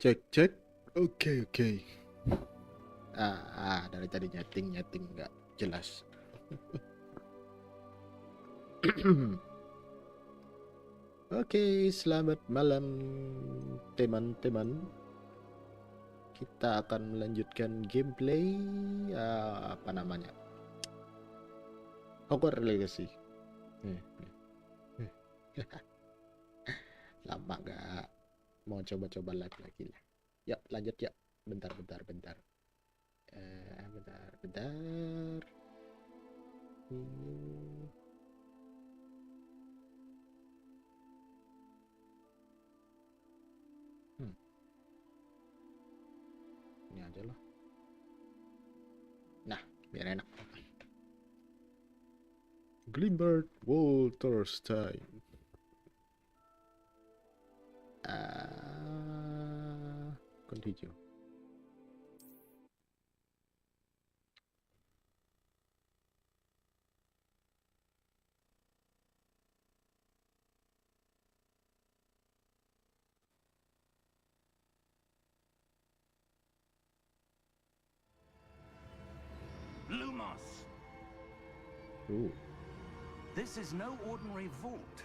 Cek cek. Oke. Dari tadi nyeting nggak jelas. Oke, selamat malam teman-teman. Kita akan melanjutkan gameplay apa namanya? Hogwarts Legacy. Lama gak mau coba-coba live lagi lah. Yuk lanjut ya. Bentar. Bentar. Ini aja lah. Nah, biar enak. Glimbert Wolterstein. Continue. Lumos. This is no ordinary vault.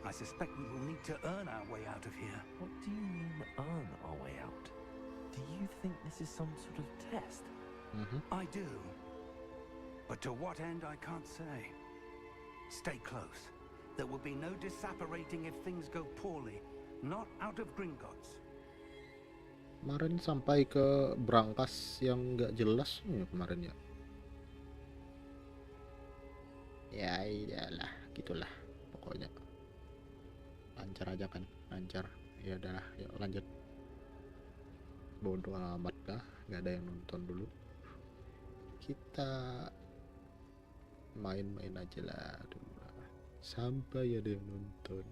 I suspect we will need to earn our way out of here. What do you mean, earn our way out? Do you think this is some sort of test? I do. But to what end, I can't say. Stay close. There will be no disapparating if things go poorly. Not out of Gringotts. Kemarin sampai ke brankas yang nggak jelas ya kemarin ya. Ya iyalah, gitulah pokoknya. Lancar aja kan, lancar. Ya udahlah, yuk lanjut. Bodoh amat dah, nggak ada yang nonton dulu. Kita main-main aja lah dulu. Sampai ada yang nonton.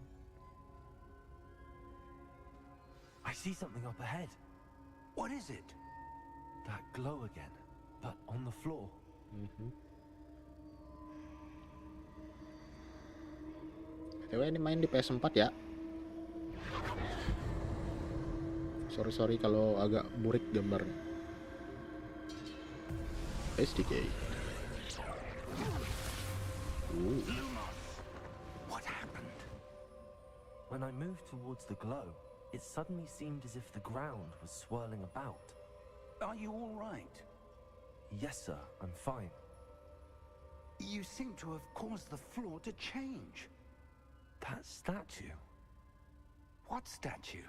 I see something up ahead. What is it? That glow again, but on the floor. Dewa ini main di PS4 ya. Sorry kalau agak burik gambarnya. SDK. What happened? When I moved towards the glow, it suddenly seemed as if the ground was swirling about. Are you all right? Yes, sir, I'm fine. You seem to have caused the floor to change. That statue. What statue?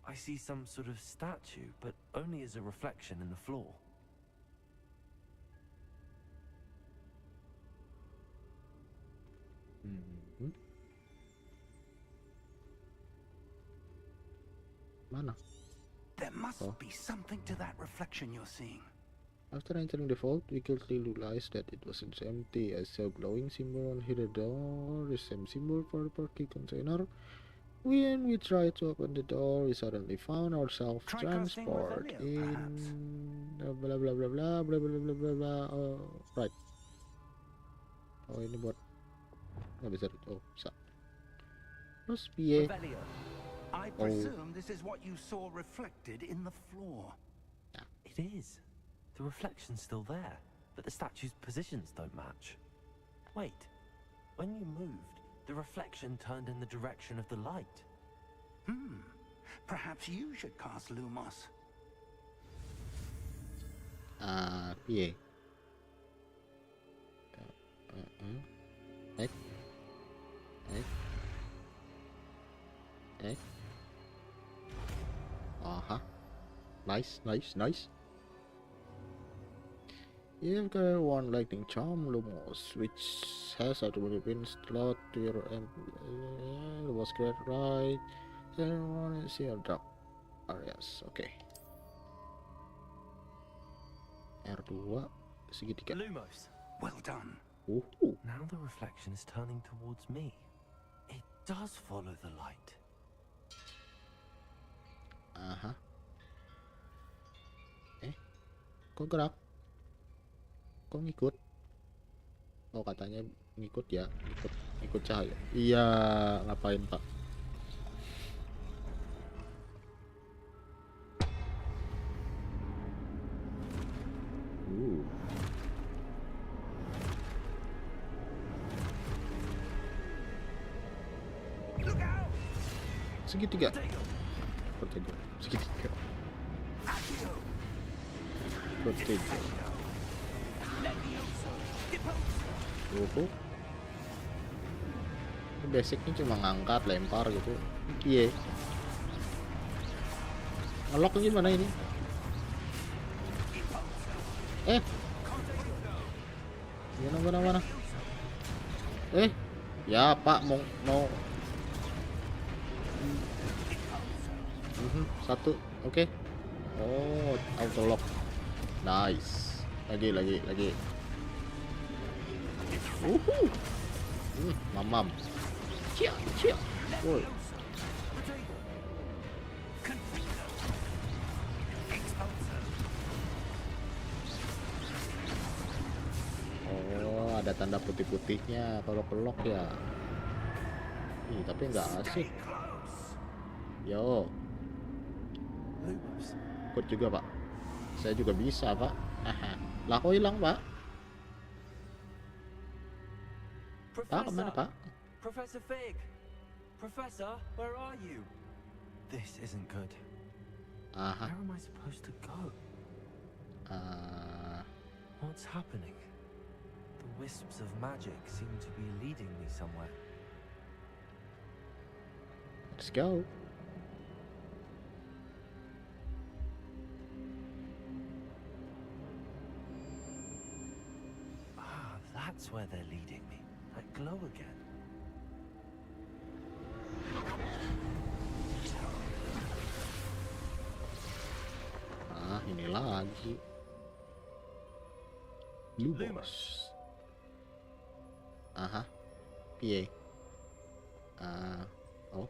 I see some sort of statue, but only as a reflection in the floor. Mana? There must be something to that reflection you're seeing. After entering the vault, we quickly realized that it wasn't empty. I saw a glowing symbol on the door, the same symbol for the parking container. When we tried to open the door, we suddenly found ourselves transported in blah blah blah blah blah blah blah blah blah blah. Oh, right. Oh, ini buat nggak bisa. Oh, bisa. Terus piye? I presume this is what you saw reflected in the floor. It is. The reflection's still there, but the statue's positions don't match. Wait, when you moved, the reflection turned in the direction of the light. Perhaps you should cast Lumos. Piye? Nice. You've got one lightning charm, Lumos, which has automatically been slot to your Lumos great right. Then one is your drop areas. Okay. R2 segitiga. Lumos. Well done. Now the reflection is turning towards me. It does follow the light. Kok gerak? Kok ngikut? Oh, katanya ngikut ya, ngikut cahaya. Iya, ngapain Pak? Segitiga. Potato. Segitiga. Potato. Ini basicnya cuma ngangkat, lempar gitu. Iya. Ngelok gimana ini? Mana? Ya Pak, mau satu, oke. Oh, auto lock. Nice. Lagi. Mamam. Cia. Woi. Oh, ada tanda putih-putihnya kalau pelok ya. Ih, tapi nggak asik. Yo. Ikut juga, Pak. Saya juga bisa, Pak. Lah kok hilang, Pak? Pak, kemana, Pak? Professor Fig! Professor, where are you? This isn't good. Where am I supposed to go? What's happening? The wisps of magic seem to be leading me somewhere. Let's go. That's where they're leading me. That glow again. Ini lagi. Lumos. Piye? Oh.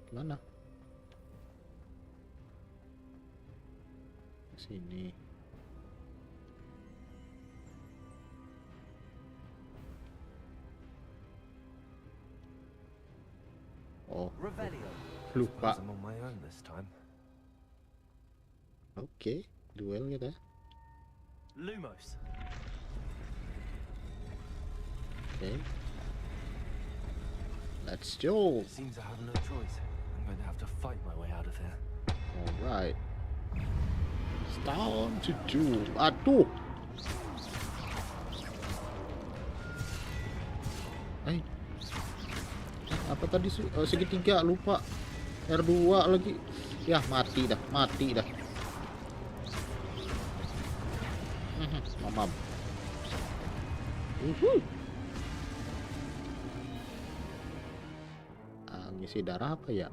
Gimana? Sini. Oh, lupa. Oke, duel kita. Lumos. Oke. Let's go. Seems I have no choice. I'm going to have to fight my way out of here. Alright. It's time to do. Aduh. Apa tadi segitiga, lupa. R2 lagi. Ya, mati dah. Mamam. Ngisi darah apa ya?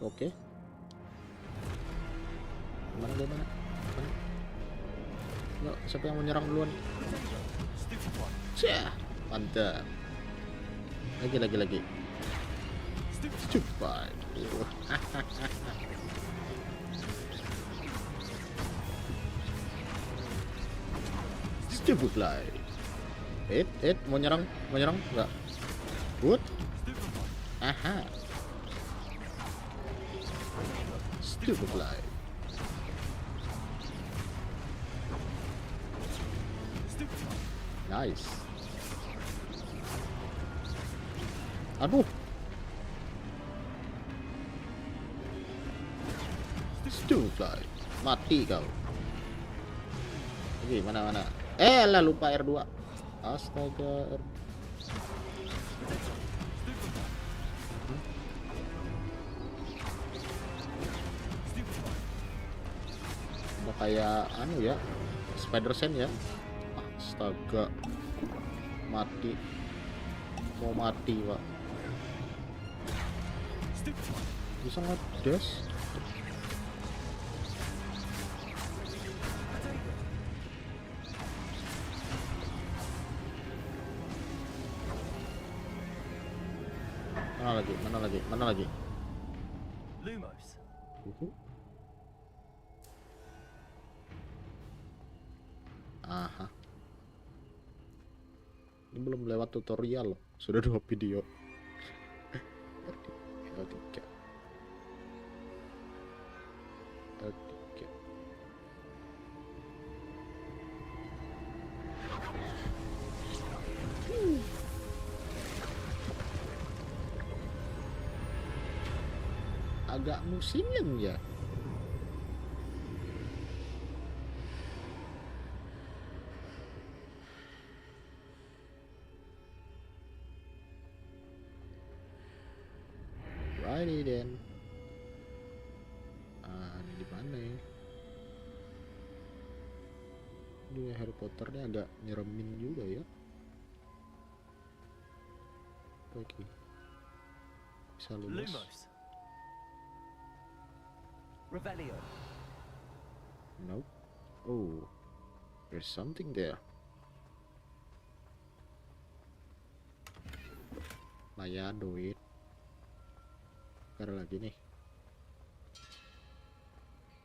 Oke. Mana? Yuk, siapa yang menyerang duluan? Cih, mantap. Lagi. Stupid. Stupid light. Mau nyerang enggak? Good. Stupid light. Nice. Aduh. Stupid light. Mati kau. Oke, mana? Lah lupa R2. Astaga. Udah kayak anu ya, Spider-Sen ya. Astaga. Mau mati, Pak. Bisa ngedes. Mana lagi? Lumos. Ini belum lewat tutorial loh, sudah 2 video. L3. Agak musimnya ya. Righty then. Ini di mana ya? Ini Harry Potternya agak nyeremin juga ya. Oke. Bisa lulus. Lumos. Revelio. Nope. Oh, there's something there. Lumayan duit. Ada lagi nih.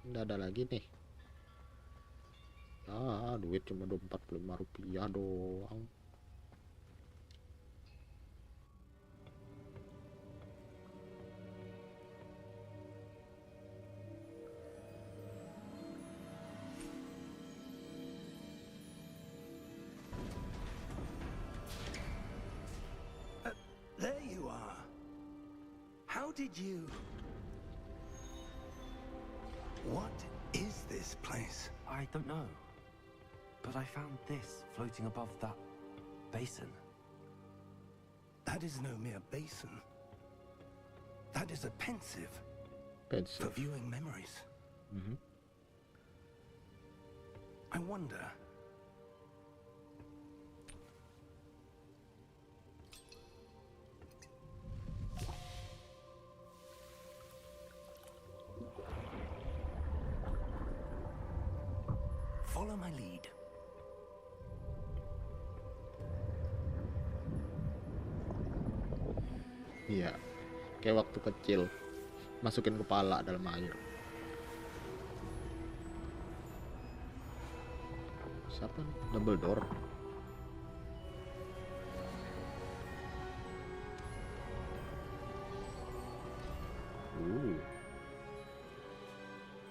Nggak ada lagi nih. Duit cuma 45 rupiah doang. There you are. How did you... What is this place? I don't know. But I found this floating above that basin. That is no mere basin. That is a pensive for viewing memories. Mm-hmm. I wonder... Follow my lead. Iya, kayak waktu kecil masukin kepala dalam air. Siapa nih? Dumbledore.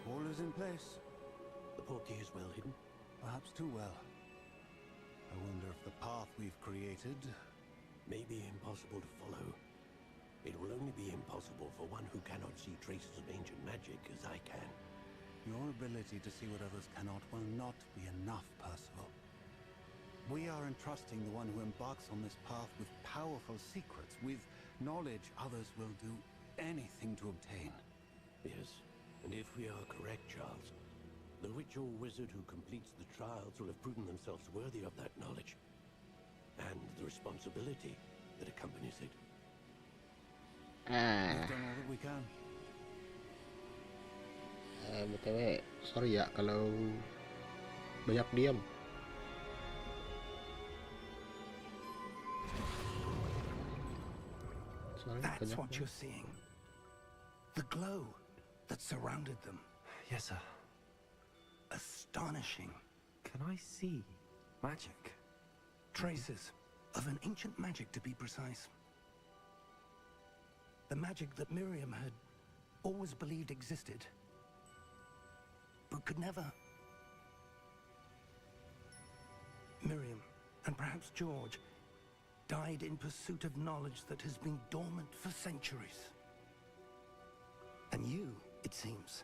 All is in place. The portkey is well hidden. Perhaps too well. I wonder if the path we've created... May be impossible to follow. It will only be impossible for one who cannot see traces of ancient magic as I can. Your ability to see what others cannot will not be enough, Percival. We are entrusting the one who embarks on this path with powerful secrets, with knowledge others will do anything to obtain. Yes, and if we are correct, Charles, the ritual wizard who completes the trials will have proven themselves worthy of that knowledge, and the responsibility that accompanies it. We've done all that we can. BTW, sorry ya kalau banyak diam. That's what you're seeing. The glow that surrounded them. Yes, sir. Astonishing. Can I see magic? Traces of an ancient magic, to be precise. The magic that Miriam had always believed existed, but could never. Miriam, and perhaps George, died in pursuit of knowledge that has been dormant for centuries. And you, it seems,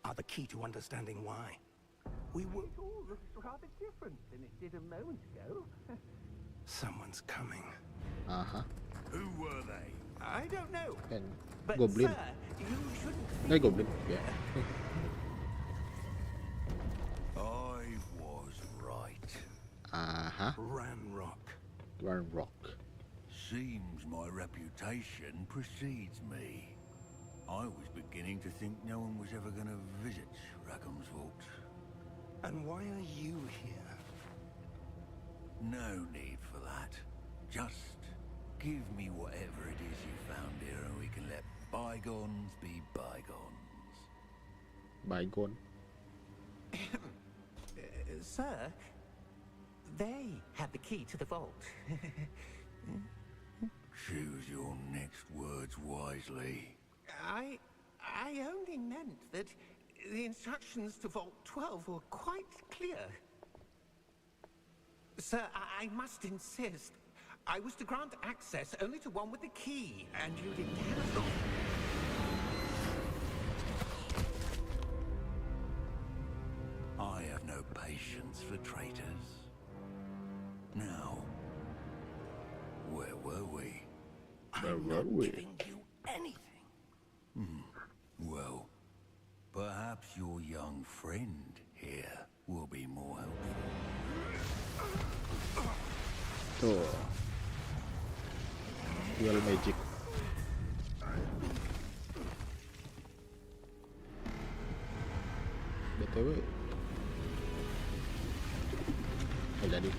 are the key to understanding why. We were... It all looks rather different than it did a moment ago. Someone's coming. Who were they? I don't know. Kan But goblin. sir, you shouldn't Nggak goblin ya. I was right. Ranrock. Ranrock. Seems my reputation precedes me. I was beginning to think no one was ever going to visit Rackham's Vault. And why are you here? No need for that. Just give me whatever it is you found here and we can let bygones be bygones. Bygone. Sir, They had the key to the vault. Choose your next words wisely. I only meant that the instructions to Vault 12 were quite clear. Sir, I must insist. I was to grant access only to one with the key, and you didn't have them. I have no patience for traitors. Now, where were we? I'm not giving you anything. Well, perhaps your young friend here will be more helpful. Tuh. Dual magic. BTW. Oh, jadi.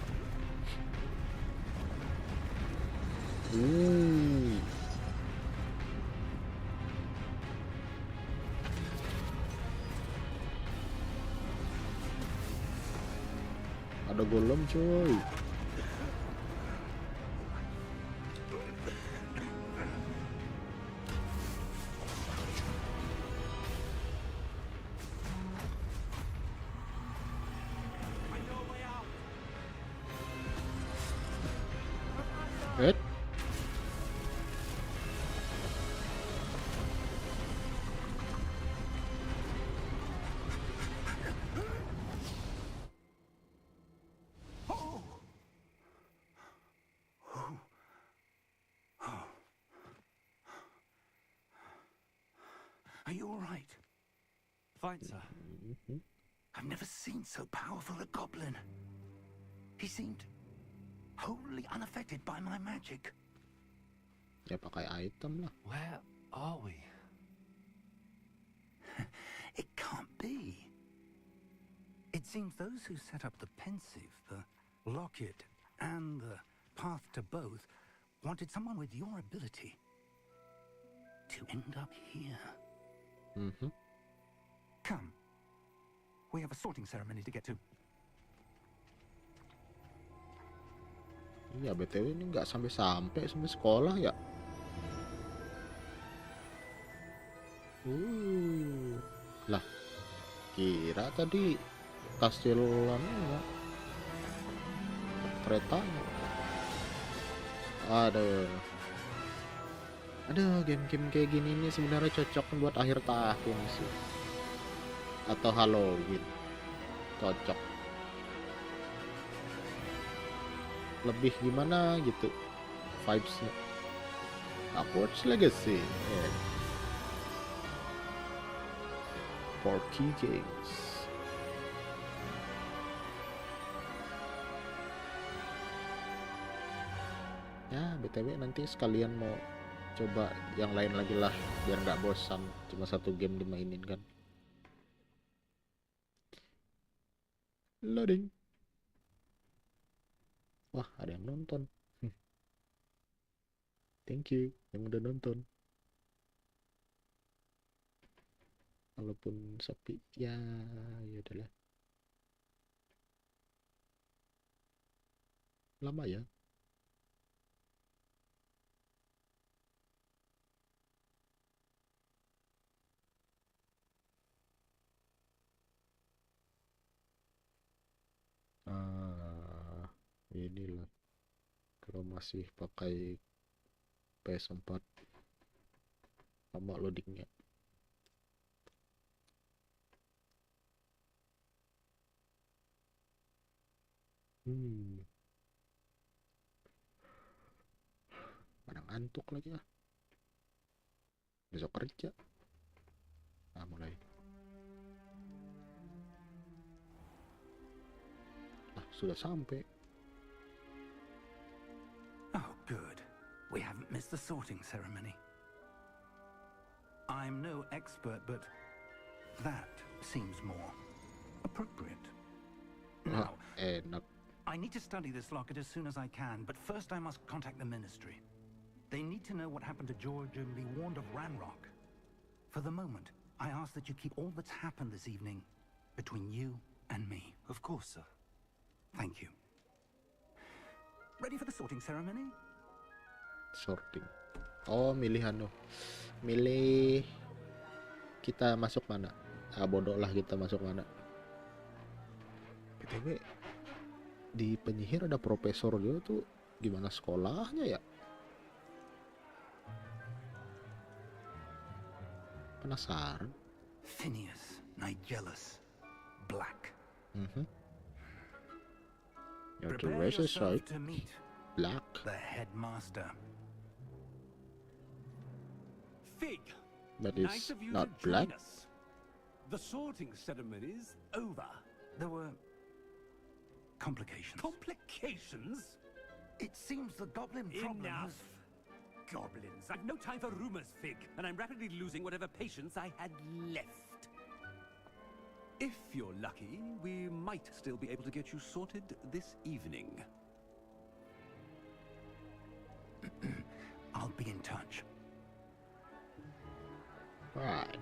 Ada golem coy. Eh? Are you all right? Fine, sir. I've never seen so powerful a goblin. He seemed wholly unaffected by my magic. Ya pakai item lah. Where are we? It can't be. It seems those who set up the pensive, the locket, and the path to both wanted someone with your ability to end up here. Come. We have a sorting ceremony to get to. Iya, BTW ini nggak sampai sekolah ya. Lah, kira tadi kastelannya keretanya. Aduh, game-game kayak gini nih sebenarnya cocok buat akhir tahun sih. Atau Halloween. Cocok. Lebih gimana gitu vibes-nya. Hogwarts Legacy. Yeah. 4 games. Ya, BTW nanti sekalian mau coba yang lain lagi lah biar nggak bosan cuma satu game dimainin kan. Loading. Wah, ada yang nonton. Thank you yang udah nonton. Walaupun sepi ya, ya udahlah. Lama ya. Inilah kalau masih pakai PS4 lama loadingnya. Mana ngantuk lagi ah. Besok kerja. Nah, mulai. Nah, sudah sampai. Oh, good. We haven't missed the sorting ceremony. I'm no expert, but that seems more appropriate. Now, Enak. I need to study this locket as soon as I can, but first I must contact the Ministry. They need to know what happened to George and be warned of Ranrock. For the moment, I ask that you keep all that's happened this evening between you and me. Of course, sir. Thank you. Ready for the sorting ceremony? Sorting. Oh, milih anu. Milih kita masuk mana? Ah, bodoh lah kita masuk mana. BTW di penyihir ada profesor dia tuh gimana sekolahnya ya? Penasaran. Phineas, Nigellus, Black. Your Prepare race is yourself right. to meet Black. the headmaster. Fig, That nice is of you not to join black. us. The sorting ceremony's over. There were complications. Complications? It seems the goblin problem Enough. has... Goblins. I've no time for rumors, Fig, and I'm rapidly losing whatever patience I had left. If you're lucky, we might still be able to get you sorted this evening. I'll be in touch. Right.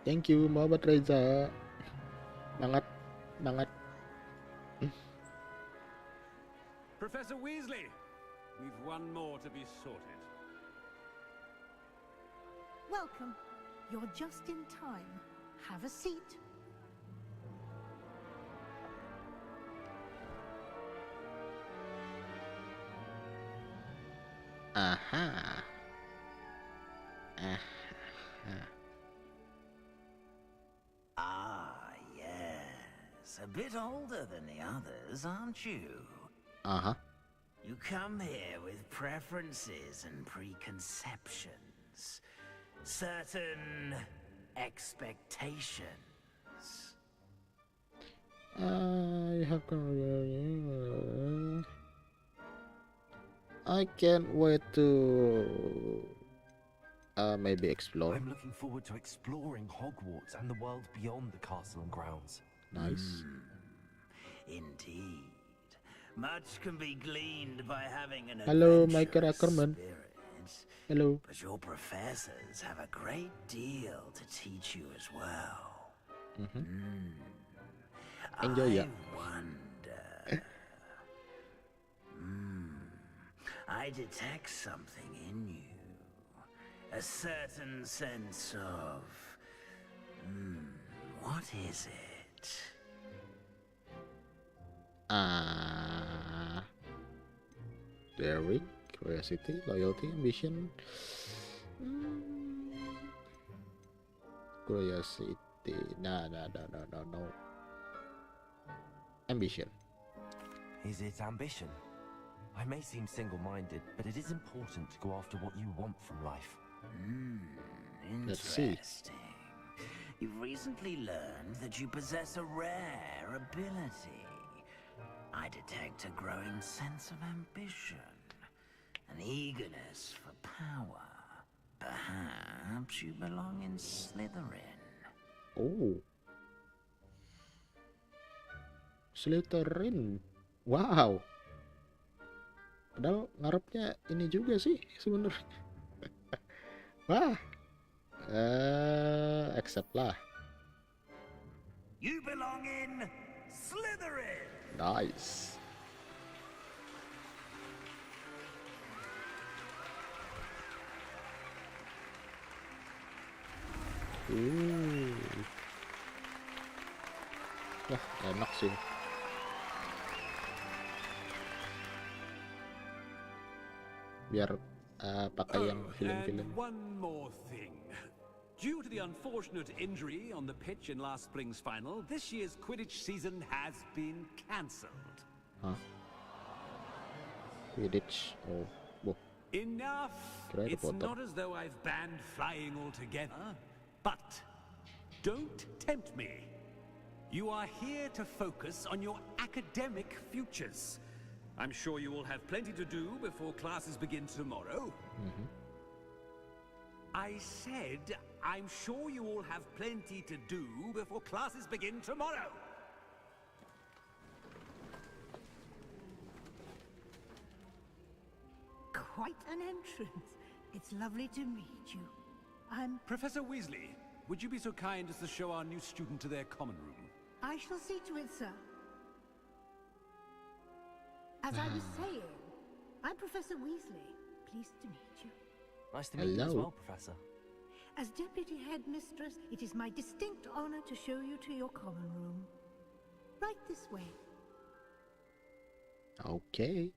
Thank you, Muhammad Reza. Banget. Professor Weasley, we've one more to be sorted. Welcome. You're just in time. Have a seat. Aha. Ah, yes. A bit older than the others, aren't you? Uh-huh. You come here with preferences and preconceptions. Certain expectations. I can't wait to maybe explore. I'm looking forward to exploring Hogwarts and the world beyond the castle and grounds. Nice. Indeed. Much can be gleaned by having an Hello, Michael adventurous Ackerman. spirit. Hello. But your professors have a great deal to teach you as well. Enjoy ya. I wonder. I detect something in you. A certain sense of... what is it? Daring, curiosity, loyalty, ambition. Curiosity. No. Ambition. Is it ambition? I may seem single-minded, but it is important to go after what you want from life. Let's see. Interesting. You've recently learned that you possess a rare ability. I detect a growing sense of ambition, an eagerness for power. Perhaps you belong in Slytherin. Oh. Slytherin. Wow. Padahal ngarepnya ini juga sih sebenarnya. Wah. Accept lah. You belong in Slytherin. Nice. Wah, enak sih. Biar pakai yang film-film. And one more thing. Due to the unfortunate injury on the pitch in last spring's final, this year's Quidditch season has been cancelled. Hah? Quidditch. Oh, boh. Enough! Kirain It's dipotong. not as though I've banned flying altogether. But don't tempt me. You are here to focus on your academic futures. I'm sure you will have plenty to do before classes begin tomorrow. I said, I'm sure you all have plenty to do before classes begin tomorrow. Quite an entrance. It's lovely to meet you. I'm... Professor Weasley, would you be so kind as to show our new student to their common room? I shall see to it, sir. As I was saying, I'm Professor Weasley. Pleased to meet you. Nice to meet you as Hello. well, Professor. As Deputy Headmistress, it is my distinct honor to show you to your common room. Right this way. Okay.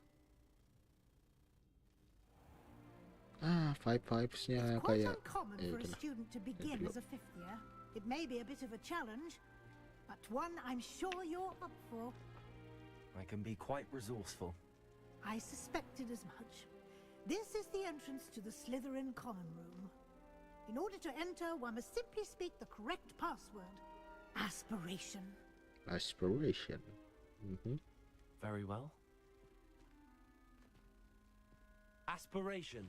Five vibes-nya It's quite kayak uncommon for a itulah. student to begin dulu. as a fifth year. It may be a bit of a challenge, but one I'm sure you're up for. I can be quite resourceful. I suspected as much. This is the entrance to the Slytherin common room. In order to enter, one must simply speak the correct password. Aspiration. Aspiration. Very well. Aspiration.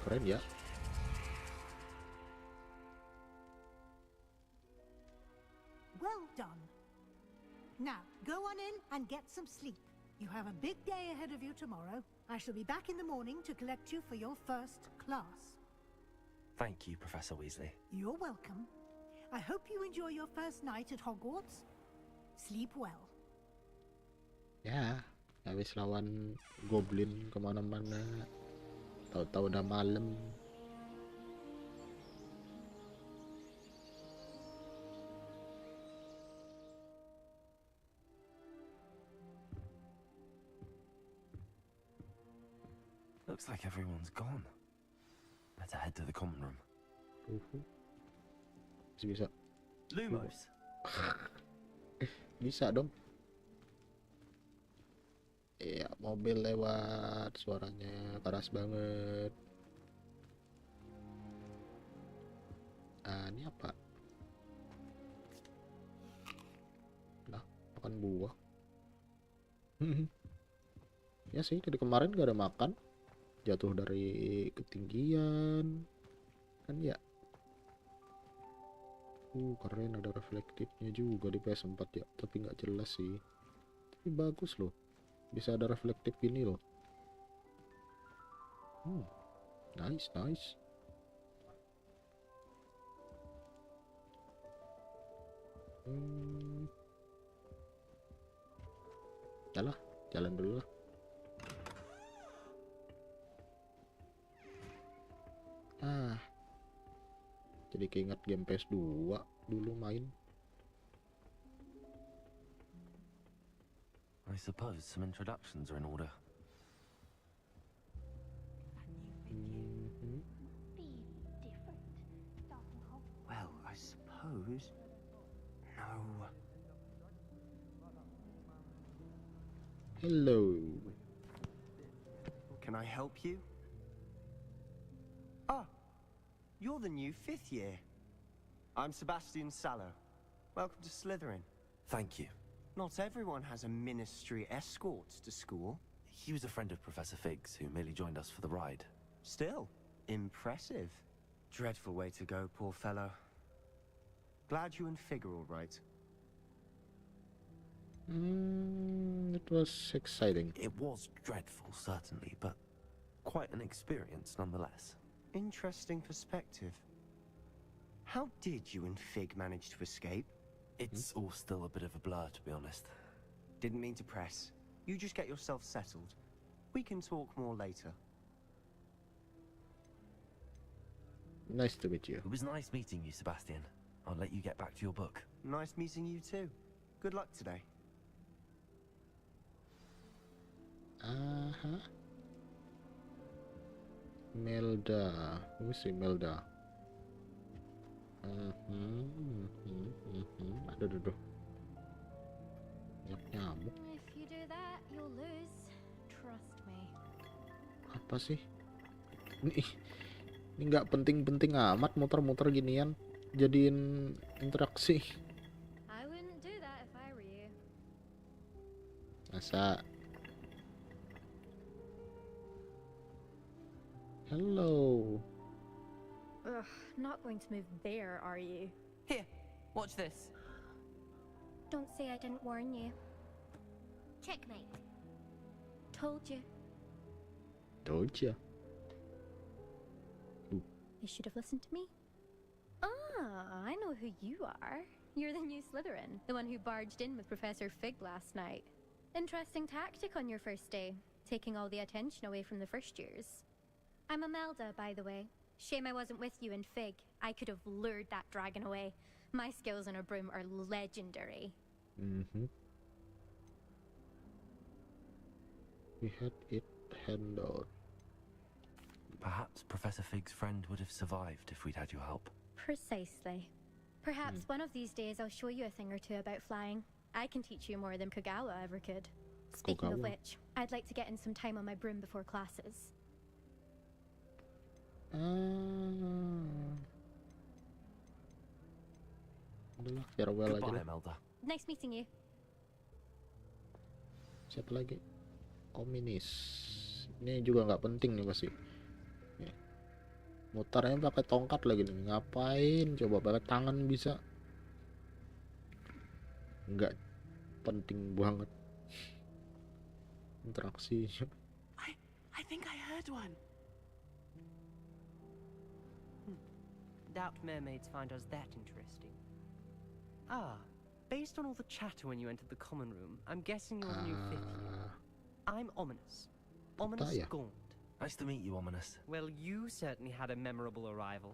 Keren ya. Well done. Now, go on in and get some sleep. You have a big day ahead of you tomorrow. I shall be back in the morning to collect you for your first class. Thank you, Professor Weasley. You're welcome. I hope you enjoy your first night at Hogwarts. Sleep well. Ya, habis lawan goblin kemana-mana. Tahu-tahu udah malam. Looks like everyone's gone. Better head to the common room. Bisa. Lumos. Bisa dong. Iya, mobil lewat, suaranya keras banget. Ini apa? Nah, makan buah. Ya sih, dari kemarin gak ada makan. Jatuh dari ketinggian. Kan ya. Keren, ada reflektifnya juga di PS4 ya. Tapi nggak jelas sih. Tapi bagus loh. Bisa ada reflektif ini loh. Nice. Yalah, jalan dulu lah. Jadi keinget game PS2 dulu main. I suppose some introductions are in order. Well, I suppose. No. Hello. Can I help you? Ah, you're the new fifth year. I'm Sebastian Sallow. Welcome to Slytherin. Thank you. Not everyone has a ministry escort to school. He was a friend of Professor Fig's who merely joined us for the ride. Still, impressive. Dreadful way to go, poor fellow. Glad you and Fig are all right. It was exciting. It was dreadful, certainly, but quite an experience nonetheless. Interesting perspective. How did you and Fig manage to escape? It's all still a bit of a blur, to be honest. Didn't mean to press. You just get yourself settled. We can talk more later. Nice to meet you. It was nice meeting you, Sebastian. I'll let you get back to your book. Nice meeting you too. Good luck today. Melda. Let me see Melda. Aduh. Nyamuk. If you do that, you'll lose. Trust me. Apa sih? Ini nggak penting-penting amat muter-muter ginian. Jadiin interaksi. I wouldn't do that if I were you. Masa? Hello. Ugh, not going to move there, are you? Here, watch this. Don't say I didn't warn you. Checkmate. Told you. Told ya. They should have listened to me. Ah, I know who you are. You're the new Slytherin, the one who barged in with Professor Fig last night. Interesting tactic on your first day, taking all the attention away from the first years. I'm Imelda, by the way. Shame I wasn't with you in Fig. I could have lured that dragon away. My skills on a broom are legendary. We had it handled. Perhaps Professor Fig's friend would have survived if we'd had your help. Precisely. Perhaps one of these days I'll show you a thing or two about flying. I can teach you more than Kagawa ever could. Speaking of which, I'd like to get in some time on my broom before classes. Udah farewell aja Goodbye, deh. Imelda. Nice meeting you. Siapa lagi? Ominis. Ini juga nggak penting nih pasti. Nih. Mutarnya pakai tongkat lagi nih. Ngapain? Coba pakai tangan bisa. Nggak penting banget. Interaksi. I think I heard one. Doubt mermaids find us that interesting. Ah, based on all the chatter when you entered the common room, I'm guessing you're the new 5th year. I'm Ominous. Ominous Gaunt. Nice to meet you, Ominous. Well, you certainly had a memorable arrival.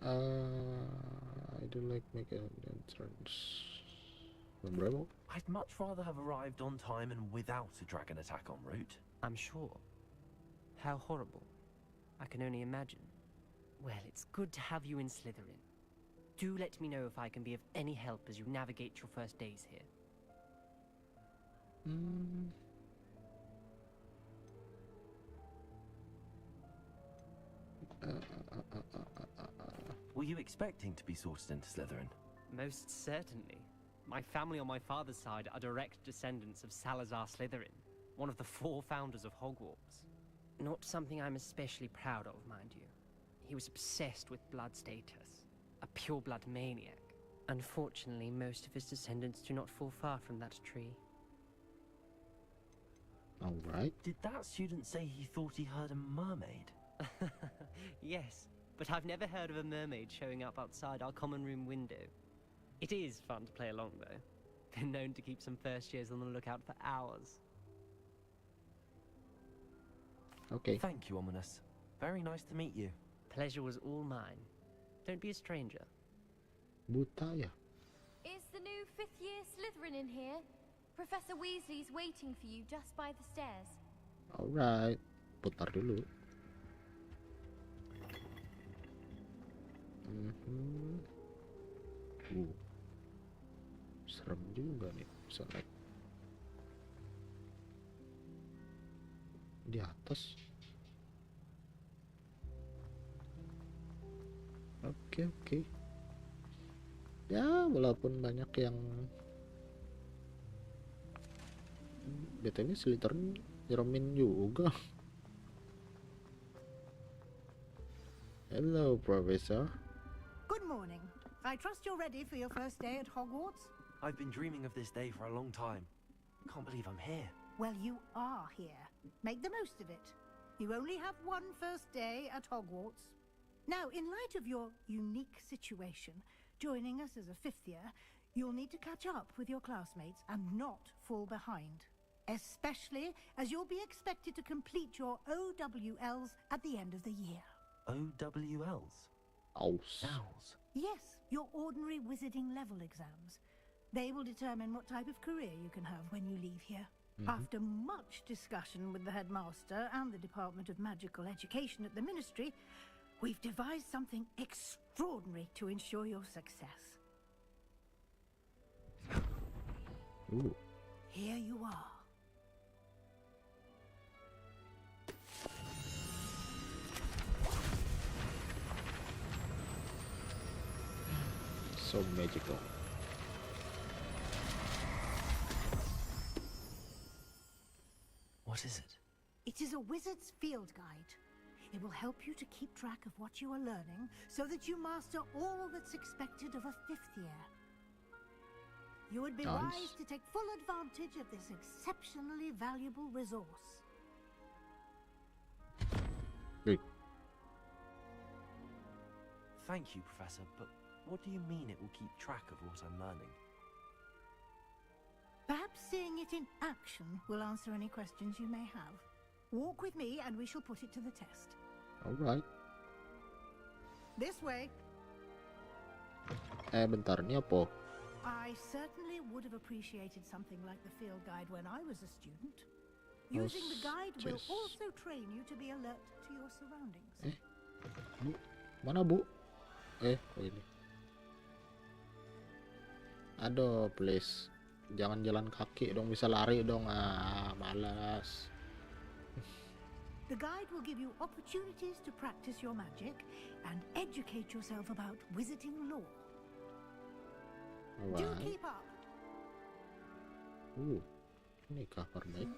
I do like making an entrance. Memorable? I'd much rather have arrived on time and without a dragon attack en route. I'm sure. How horrible. I can only imagine. Well, it's good to have you in Slytherin. Do let me know if I can be of any help as you navigate your first days here. Were you expecting to be sorted into Slytherin? Most certainly. My family on my father's side are direct descendants of Salazar Slytherin, one of the 4 founders of Hogwarts. Not something I'm especially proud of, mind you. He was obsessed with blood status, a pure-blood maniac. Unfortunately, most of his descendants do not fall far from that tree. Alright. Did that student say he thought he heard a mermaid? Yes, but I've never heard of a mermaid showing up outside our common room window. It is fun to play along, though. Been known to keep some first years on the lookout for hours. Okay. Thank you, Ominous. Very nice to meet you. Pleasure was all mine. Don't be a stranger. Buta ya? Is the new 5th year Slytherin in here? Professor Weasley's waiting for you just by the stairs. Alright. Putar dulu. Serem juga nih. Bisa naik di atas. Oke. Ya, walaupun banyak yang BTW Slytherin nyeremin juga. Hello, Professor. Good morning. I trust you're ready for your first day at Hogwarts? I've been dreaming of this day for a long time. Can't believe I'm here. Well, you are here. Make the most of it. You only have one first day at Hogwarts. Now, in light of your unique situation, joining us as a 5th year, you'll need to catch up with your classmates and not fall behind. Especially as you'll be expected to complete your OWLs at the end of the year. OWLs? Owls. Yes, your ordinary wizarding level exams. They will determine what type of career you can have when you leave here. After much discussion with the headmaster and the Department of Magical Education at the Ministry, we've devised something extraordinary to ensure your success. Ooh. Here you are. So magical. What is it? It is a wizard's field guide. It will help you to keep track of what you are learning so that you master all that's expected of a 5th year. You would be wise to take full advantage of this exceptionally valuable resource. Thank you, Professor, but what do you mean it will keep track of what I'm learning? Perhaps seeing it in action will answer any questions you may have. Walk with me and we shall put it to the test. Alright. This way. Bentar, ini apa? I certainly would have appreciated something like the field guide when I was a student. Using the guide will also train you to be alert to your surroundings. Bu, mana Bu? Oh ini. Aduh, please. Jangan jalan kaki dong, bisa lari dong. Malas. The guide will give you opportunities to practice your magic and educate yourself about wizarding lore. Do keep up. Ini cover baik.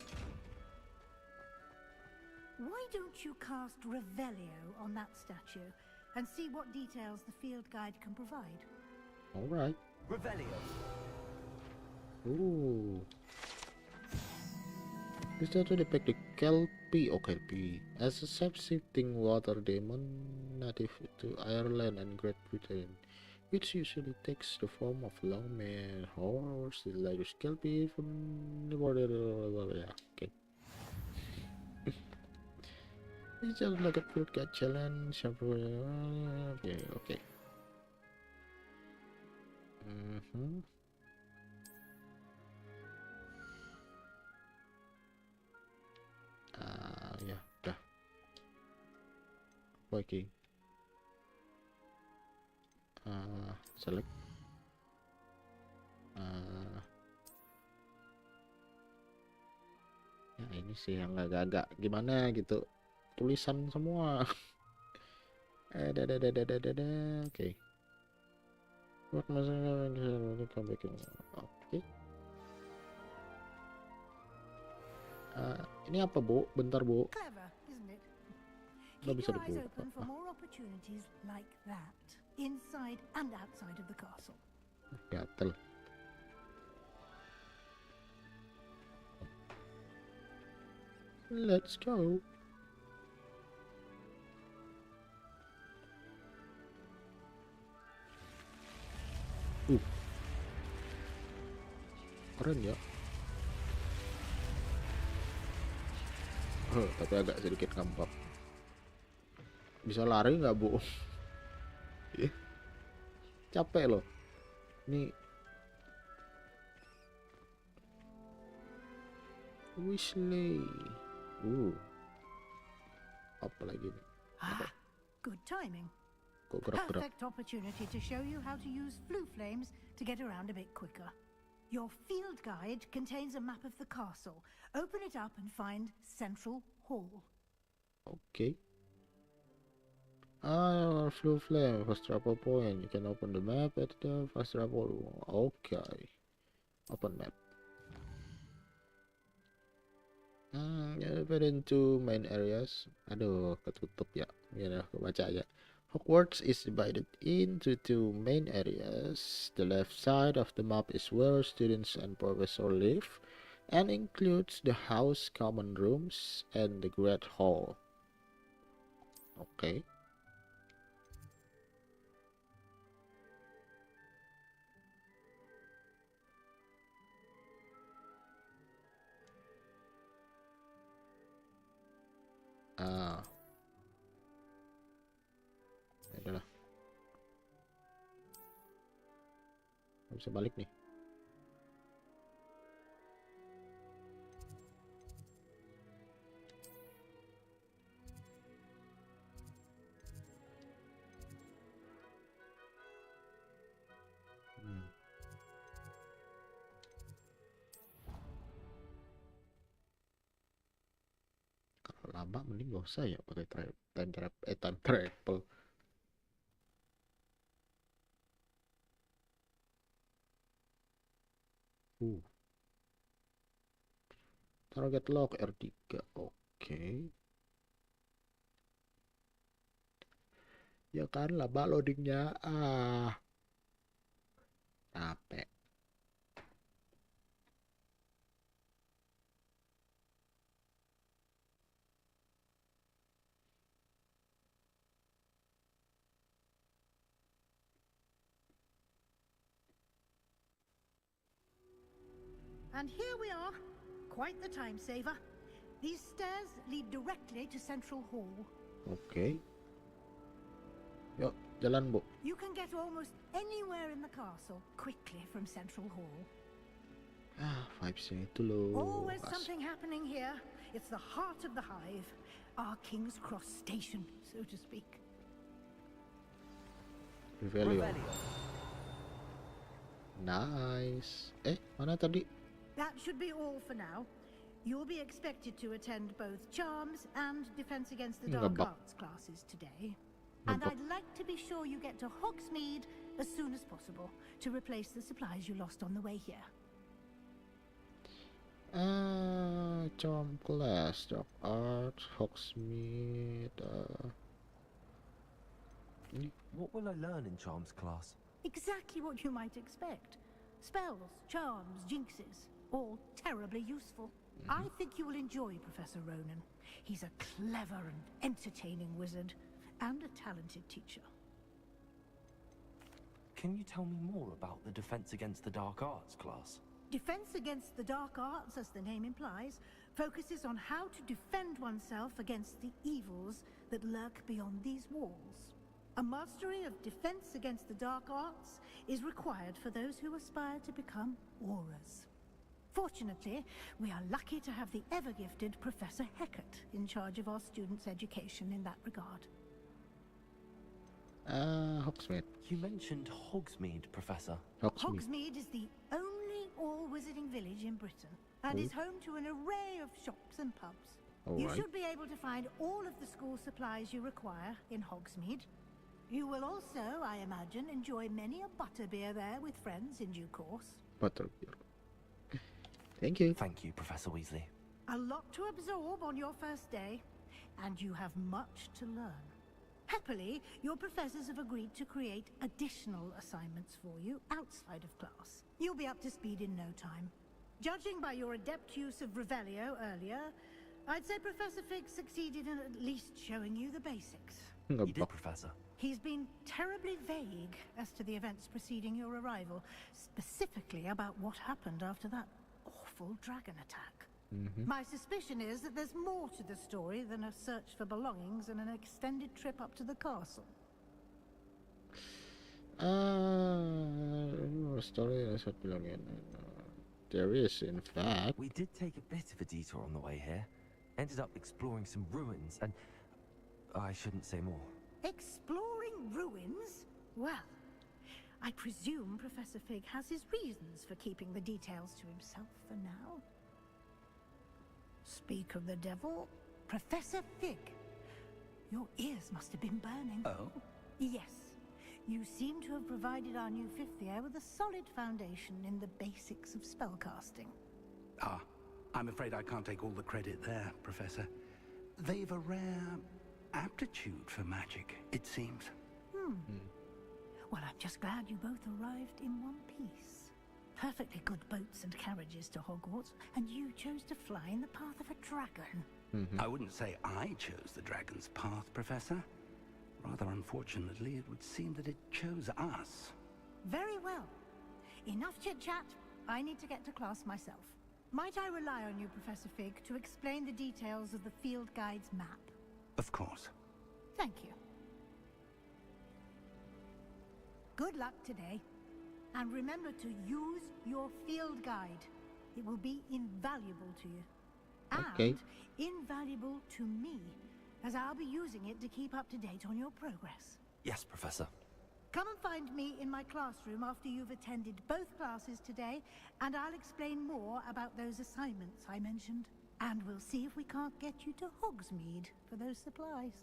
Why don't you cast Revelio on that statue and see what details the field guide can provide? Alright. Revelio. This tattoo depicts the Kelpie as a shape-shifting water demon native to Ireland and Great Britain, which usually takes the form of long-man horse, the latest Kelpie from the border. Okay. It's just like a field guide challenge. Okay. Ya udah. Oke. Select. Ya ini sih yang agak-agak gimana gitu. Tulisan semua. Oke. Buat masalah oke. Ini apa Bu? Bentar Bu. Clever, isn't it? Nggak Keep bisa your eyes dibuka. open for more opportunities like that, inside and outside of the castle. Gatel. Let's go. Keren ya. Tapi agak sedikit ngambek. Bisa lari nggak Bu? Capek loh. Ini Weasley. Apa lagi nih? Good timing. Kok gerak-gerak? Perfect opportunity to show you how to use flue flames to get around a bit quicker. Your field guide contains a map of the castle. Open it up and find Central Hall. Okay. Flue flame, fast travel point. You can open the map at the fast travel. Okay. Open map. Divided into main areas. Aduh, ketutup ya. Biar aku baca aja. Hogwarts is divided into two main areas. The left side of the map is where students and professors live, and includes the house common rooms and the Great Hall. Okay. Adalah. Bisa balik nih. Kalau lama mending gak usah ya pakai time travel. Target lock R3. Oke. Ya kan lama loadingnya. Capek. And here we are. Quite the time saver. These stairs lead directly to Central Hall. Oke. Yuk, jalan, Bu. You can get almost anywhere in the castle quickly from Central Hall. Vibes-nya itu loh. Always something happening here. It's the heart of the hive. Our King's Cross station, so to speak. Revelio. Nice. Mana tadi? That should be all for now. You'll be expected to attend both Charms and Defense Against the Dark Arts classes today. And I'd like to be sure you get to Hogsmeade as soon as possible to replace the supplies you lost on the way here. Charm class, Dark Art, Hogsmeade. What will I learn in Charms class? Exactly what you might expect. Spells, charms, jinxes, all terribly useful. I think you will enjoy Professor Ronan. He's a clever and entertaining wizard, and a talented teacher. Can you tell me more about the Defense Against the Dark Arts class? Defense Against the Dark Arts, as the name implies, focuses on how to defend oneself against the evils that lurk beyond these walls. A mastery of Defense Against the Dark Arts is required for those who aspire to become Aurors. Fortunately, we are lucky to have the ever-gifted Professor Hecat in charge of our students' education in that regard. Hogsmeade. You mentioned Hogsmeade, Professor. Hogsmeade is the only all-wizarding village in Britain, and is home to an array of shops and pubs. You should be able to find all of the school supplies you require in Hogsmeade. You will also, I imagine, enjoy many a butterbeer there with friends in due course. Butterbeer. Thank you. Thank you, Professor Weasley. A lot to absorb on your first day, and you have much to learn. Happily, your professors have agreed to create additional assignments for you outside of class. You'll be up to speed in no time. Judging by your adept use of Revelio earlier, I'd say Professor Fig succeeded in at least showing you the basics. You did, Professor. He's been terribly vague as to the events preceding your arrival, specifically about what happened after that awful dragon attack. My suspicion is that there's more to the story than a search for belongings and an extended trip up to the castle. Story I said belonging. There is, in fact. We did take a bit of a detour on the way here. Ended up exploring some ruins, and I shouldn't say more. Exploring ruins? Well, I presume Professor Fig has his reasons for keeping the details to himself for now. Speak of the devil, Professor Fig. Your ears must have been burning. Oh? Yes. You seem to have provided our new fifth year with a solid foundation in the basics of spellcasting. I'm afraid I can't take all the credit there, Professor. They've a rare aptitude for magic, it seems. Well, I'm just glad you both arrived in one piece. Perfectly good boats and carriages to Hogwarts, and you chose to fly in the path of a dragon. I wouldn't say I chose the dragon's path, Professor. Rather unfortunately, it would seem that it chose us. Very well. Enough chit-chat. I need to get to class myself. Might I rely on you, Professor Fig, to explain the details of the field guide's map? Of course. Thank you. Good luck today. And remember to use your field guide. It will be invaluable to you. And invaluable to me, as I'll be using it to keep up to date on your progress. Yes, Professor. Come and find me in my classroom after you've attended both classes today, and I'll explain more about those assignments I mentioned. And we'll see if we can't get you to Hogsmeade for those supplies.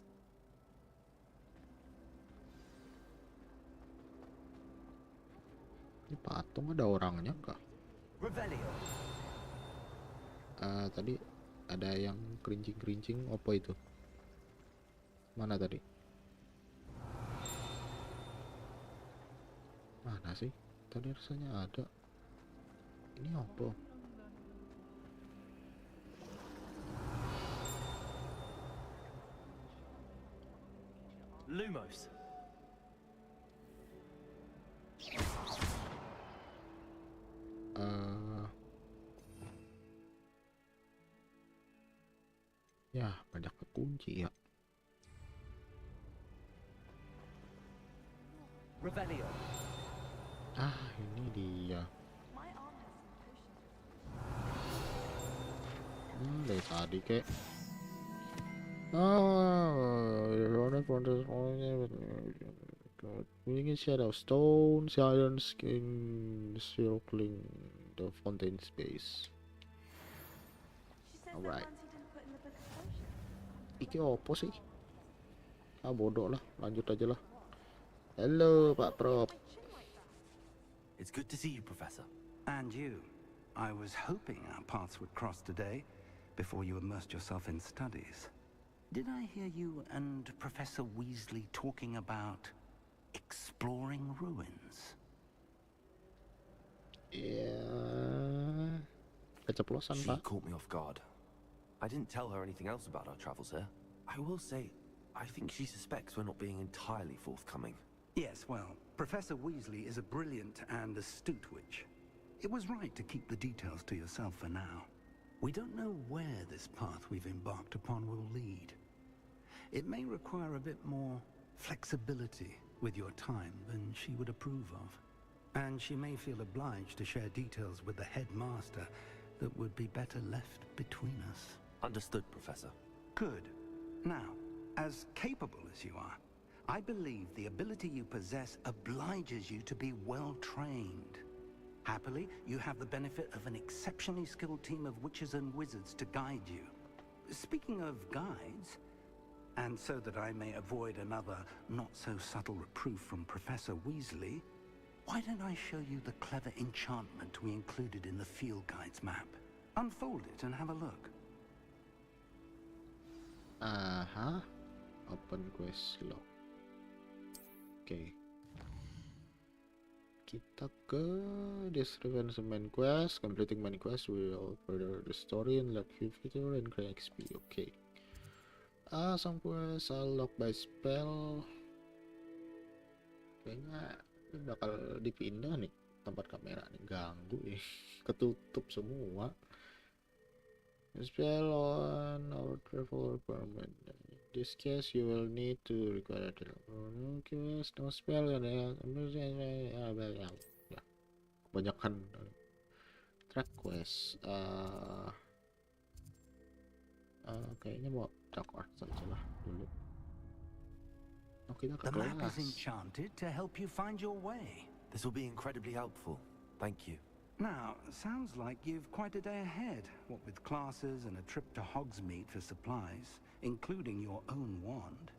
Ini patung ada orangnya kah? Tadi ada yang kerincing-kerincing, apa itu? Mana tadi? Mana sih? Tadi rasanya ada. Ini apa? Lumos. Ya, banyak kekunci ya. Revelio. Ah, ini dia. Dari tadi kek. Winning shadow stone, silence skin circling the fountain space. Alright. Iki opo sih? Ah bodoh lah, lanjut aja lah. Halo Pak Prof. It's good to see you, Professor. And you. I was hoping our paths would cross today, before you immersed yourself in studies. Did I hear you and Professor Weasley talking about exploring ruins? Yeah. Keceplosan, She Pak. caught me off guard. I didn't tell her anything else about our travels here. I will say, I think she suspects we're not being entirely forthcoming. Yes, well, Professor Weasley is a brilliant and astute witch. It was right to keep the details to yourself for now. We don't know where this path we've embarked upon will lead. It may require a bit more flexibility with your time than she would approve of. And she may feel obliged to share details with the headmaster that would be better left between us. Understood, Professor. Good. Now, as capable as you are, I believe the ability you possess obliges you to be well trained. Happily, you have the benefit of an exceptionally skilled team of witches and wizards to guide you. Speaking of guides, and so that I may avoid another not-so-subtle reproof from Professor Weasley, why don't I show you the clever enchantment we included in the field guide's map? Unfold it and have a look. Aha. Open quest log. Oke. Kita ke this revenge main quest. Completing main quest will further the story and let you feature and gain XP. Oke. Some quests are locked by spell. Kayaknya ini bakal dipindah nih tempat kamera nih, ganggu nih. Ketutup semua. Spell on our travel requirement. In this case, you will need to require the quest, no spell, ya. Kebanyakan track quest. Kayaknya mau track art saja lah dulu. Oh, kita ke The map kelas. is enchanted to help you find your way. This will be incredibly helpful. Thank you. Now, sounds like you've quite a day ahead, what with classes and a trip to Hogsmeade for supplies, including your own wand.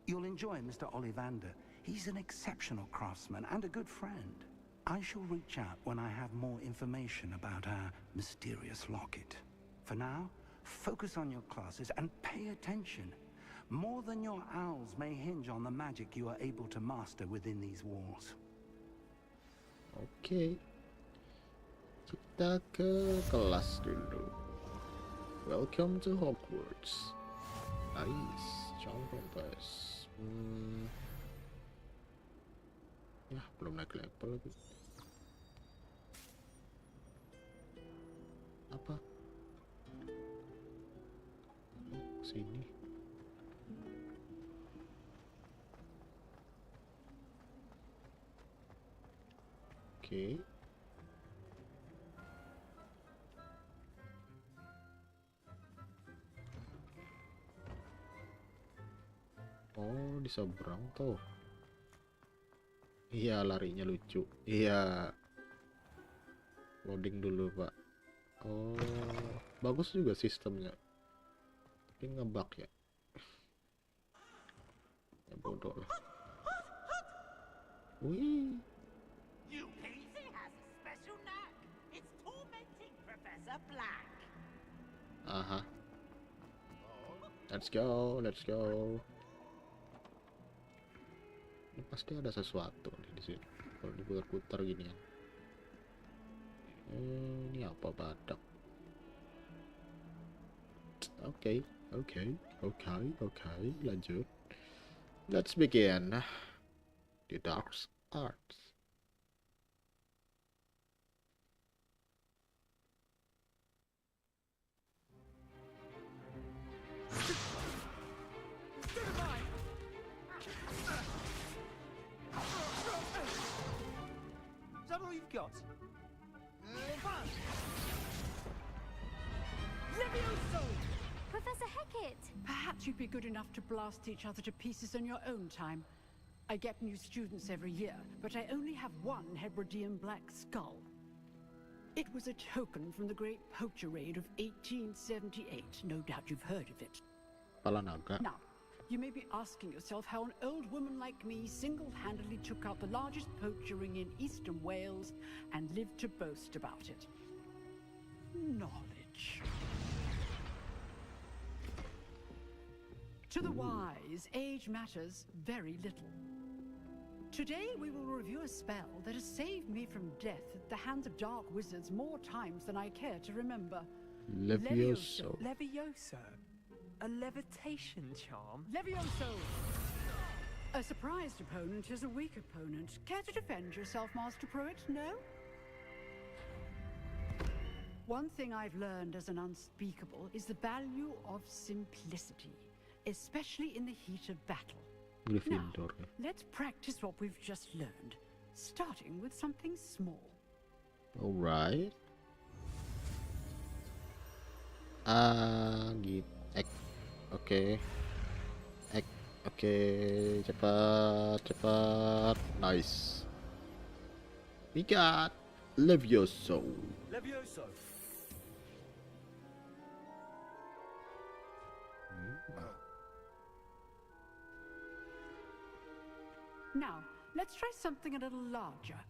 You'll enjoy Mr. Ollivander. He's an exceptional craftsman and a good friend. I shall reach out when I have more information about our mysterious locket. For now, focus on your classes and pay attention. More than your owls may hinge on the magic you are able to master within these walls. Oke. Kita ke kelas dulu. Welcome to Hogwarts. Nice. Jump compass. Ya, belum naik level lagi. Apa? Sini. Oke. Oh, di seberang tuh. Iya, larinya lucu. Iya. Loading dulu, Pak. Oh, bagus juga sistemnya. Tapi ngebug ya. Ya bodoh lah. Wih. You Paisley has a special knack. It's tormenting Professor Black. Aha. Let's go, let's go. Ini pasti ada sesuatu nih di sini. Kalau diputar-putar gini ya. Ini apa badak? Oke, lanjut. Let's begin. The Dark Arts. you've got. Levioso! Professor Hecat! Perhaps you'd be good enough to blast each other to pieces on your own time. I get new students every year, but I only have one Hebridean black skull. It was a token from the Great Poacher Raid of 1878. No doubt you've heard of it. Palanaga. Now, you may be asking yourself how an old woman like me single-handedly took out the largest poacher ring in eastern Wales and lived to boast about it. Knowledge. To the wise, age matters very little. Today we will review a spell that has saved me from death at the hands of dark wizards more times than I care to remember. Levioso. Levioso? A levitation charm? Levioso! A surprised opponent is a weak opponent. Care to defend yourself, Master Pruitt? No? One thing I've learned as an unspeakable is the value of simplicity, especially in the heat of battle. Gryffindor. Now, let's practice what we've just learned, starting with something small. Alright. Gitu. Oke. Oke, cepat. Nice. We got Levioso. Levioso. Now, let's try something a little larger.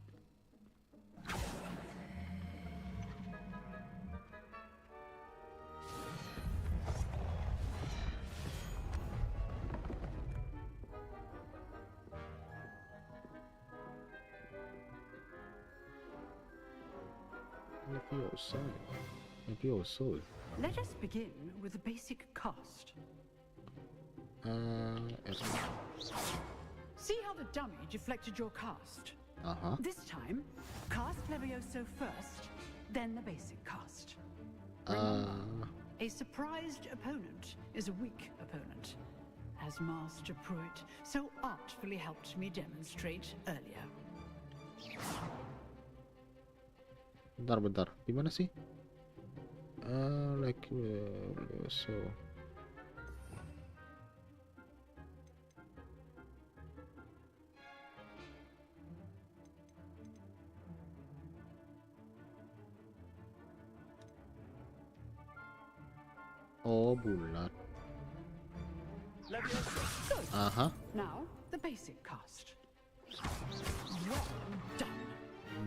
Levioso. Let us begin with a basic cast. See how the dummy deflected your cast? This time, cast Levioso first, then the basic cast. Remember, a surprised opponent is a weak opponent, as Master Pruitt so artfully helped me demonstrate earlier. Bentar. Di mana sih? Levioso. Oh, bulat. Now, the basic cast. Well done.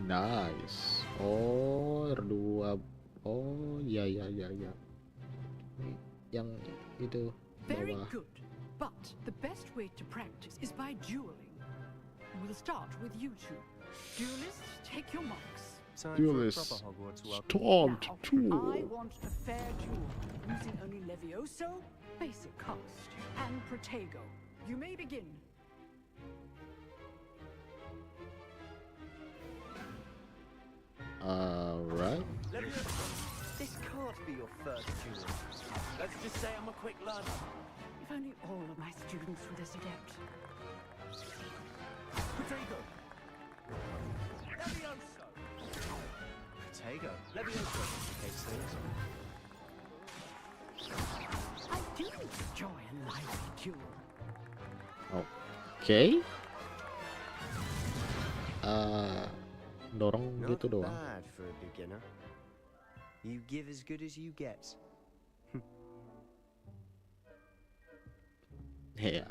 Nice. Oh, R2. Oh, ya. Yang itu Very bawah. good. But the best way to practice is by dueling. We'll start with you two. Duelists, take your marks. Duelists, Now, start duel. I want a fair duel using only Levioso, basic cast, and Protego. You may begin. Alright. This can't be your first duel. Let's just say I'm a quick learner. If only all of my students were this adept. Protego. Levioso. Protego. Levioso. I do enjoy a lively duel. Okay. Dorong Not gitu doang. bad for a beginner. You give as good as you get. Ya.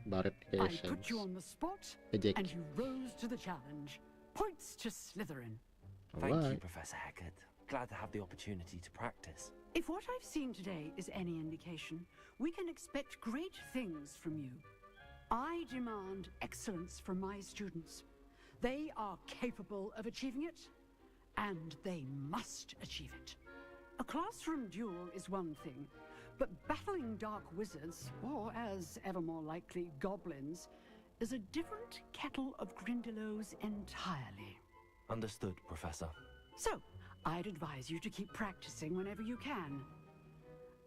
Baret I put you on the spot, Eject. and you rose to the challenge. Points to Slytherin. Thank you, Alright. Professor Hecat. Glad to have the opportunity to practice. If what I've seen today is any indication, we can expect great things from you. I demand excellence from my students. They are capable of achieving it, and they must achieve it. A classroom duel is one thing, but battling dark wizards, or as ever more likely, goblins, is a different kettle of Grindylows entirely. Understood, Professor. So, I'd advise you to keep practicing whenever you can.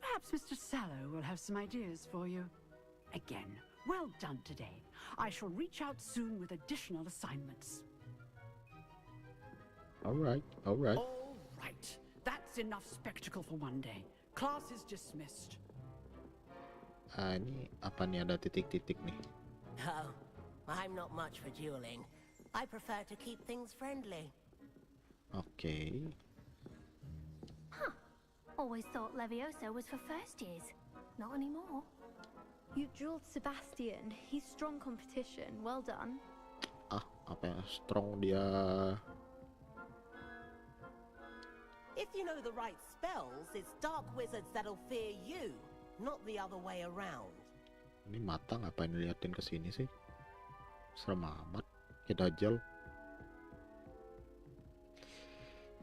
Perhaps Mr. Sallow will have some ideas for you. Again, Well done today. I shall reach out soon with additional assignments. All right. All right. That's enough spectacle for one day. Class is dismissed. Ini apa nih, ada titik-titik nih. Oh, I'm not much for dueling. I prefer to keep things friendly. Oke. Huh. Always thought Levioso was for first years. Not anymore. You dueled Sebastian. He's strong competition. Well done. Apa ya, strong dia. If you know the right spells, it's dark wizards that'll fear you, not the other way around. Ini mata ngapain diliatin ke sini sih? Serem amat. Ya Dajjal.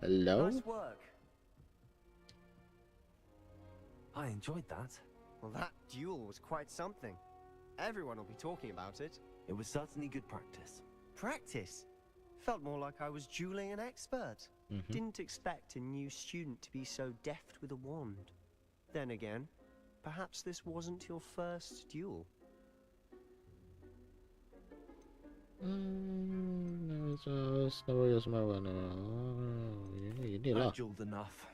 Hello? Nice work. I enjoyed that. Well, that duel was quite something. Everyone will be talking about it. It was certainly good practice. Practice? Felt more like I was dueling an expert. Didn't expect a new student to be so deft with a wand. Then again, perhaps this wasn't your first duel. Inilah. I've dueled enough.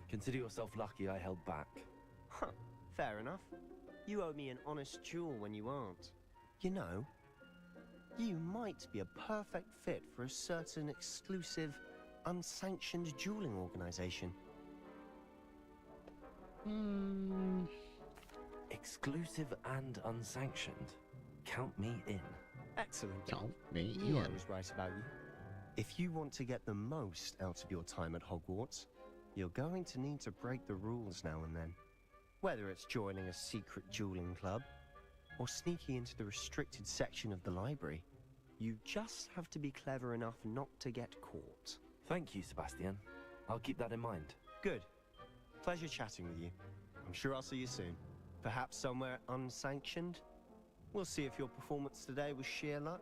Consider yourself lucky I held back. Huh, fair enough. You owe me an honest duel when you aren't. You know, you might be a perfect fit for a certain exclusive, unsanctioned dueling organization. Exclusive and unsanctioned. Count me in. Excellent. Count me Knew I in. was right about you. If you want to get the most out of your time at Hogwarts, you're going to need to break the rules now and then. Whether it's joining a secret dueling club, or sneaking into the restricted section of the library, you just have to be clever enough not to get caught. Thank you, Sebastian. I'll keep that in mind. Good. Pleasure chatting with you. I'm sure I'll see you soon. Perhaps somewhere unsanctioned? We'll see if your performance today was sheer luck,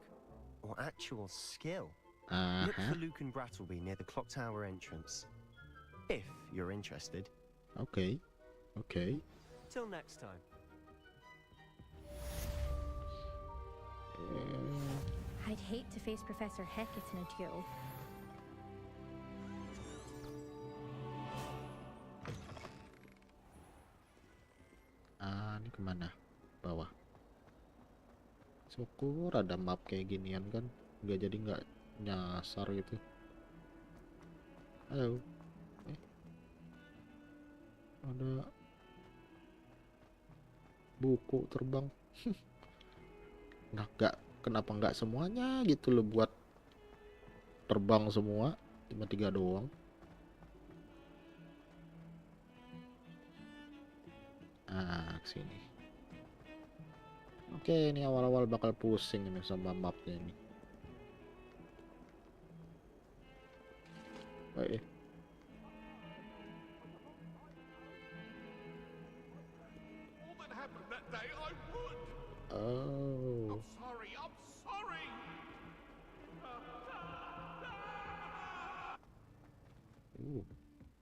or actual skill. Look for Luke and Brattleby near the clock tower entrance. If you're interested. Okay. Till next time. I'd hate to face Professor Hecat in a duel. Ini kemana? Bawah. Syukur ada map kayak ginian kan, jadi nggak nyasar gitu. Halo. Ada buku terbang. Kenapa nggak semuanya gitu loh buat terbang semua, cuma 3 doang. Kesini. Oke, ini awal-awal bakal pusing ini sama mapnya ini. Baik. Oh. I'm sorry.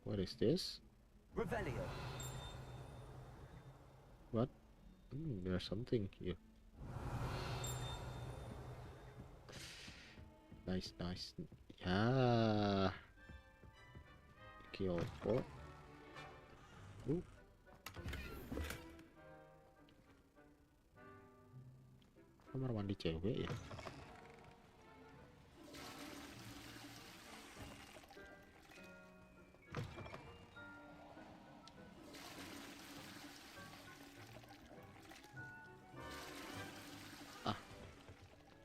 What is this? Revelio. What? There's something here. Nice. Ya. Kyoko. Kamar mandi cewek ya.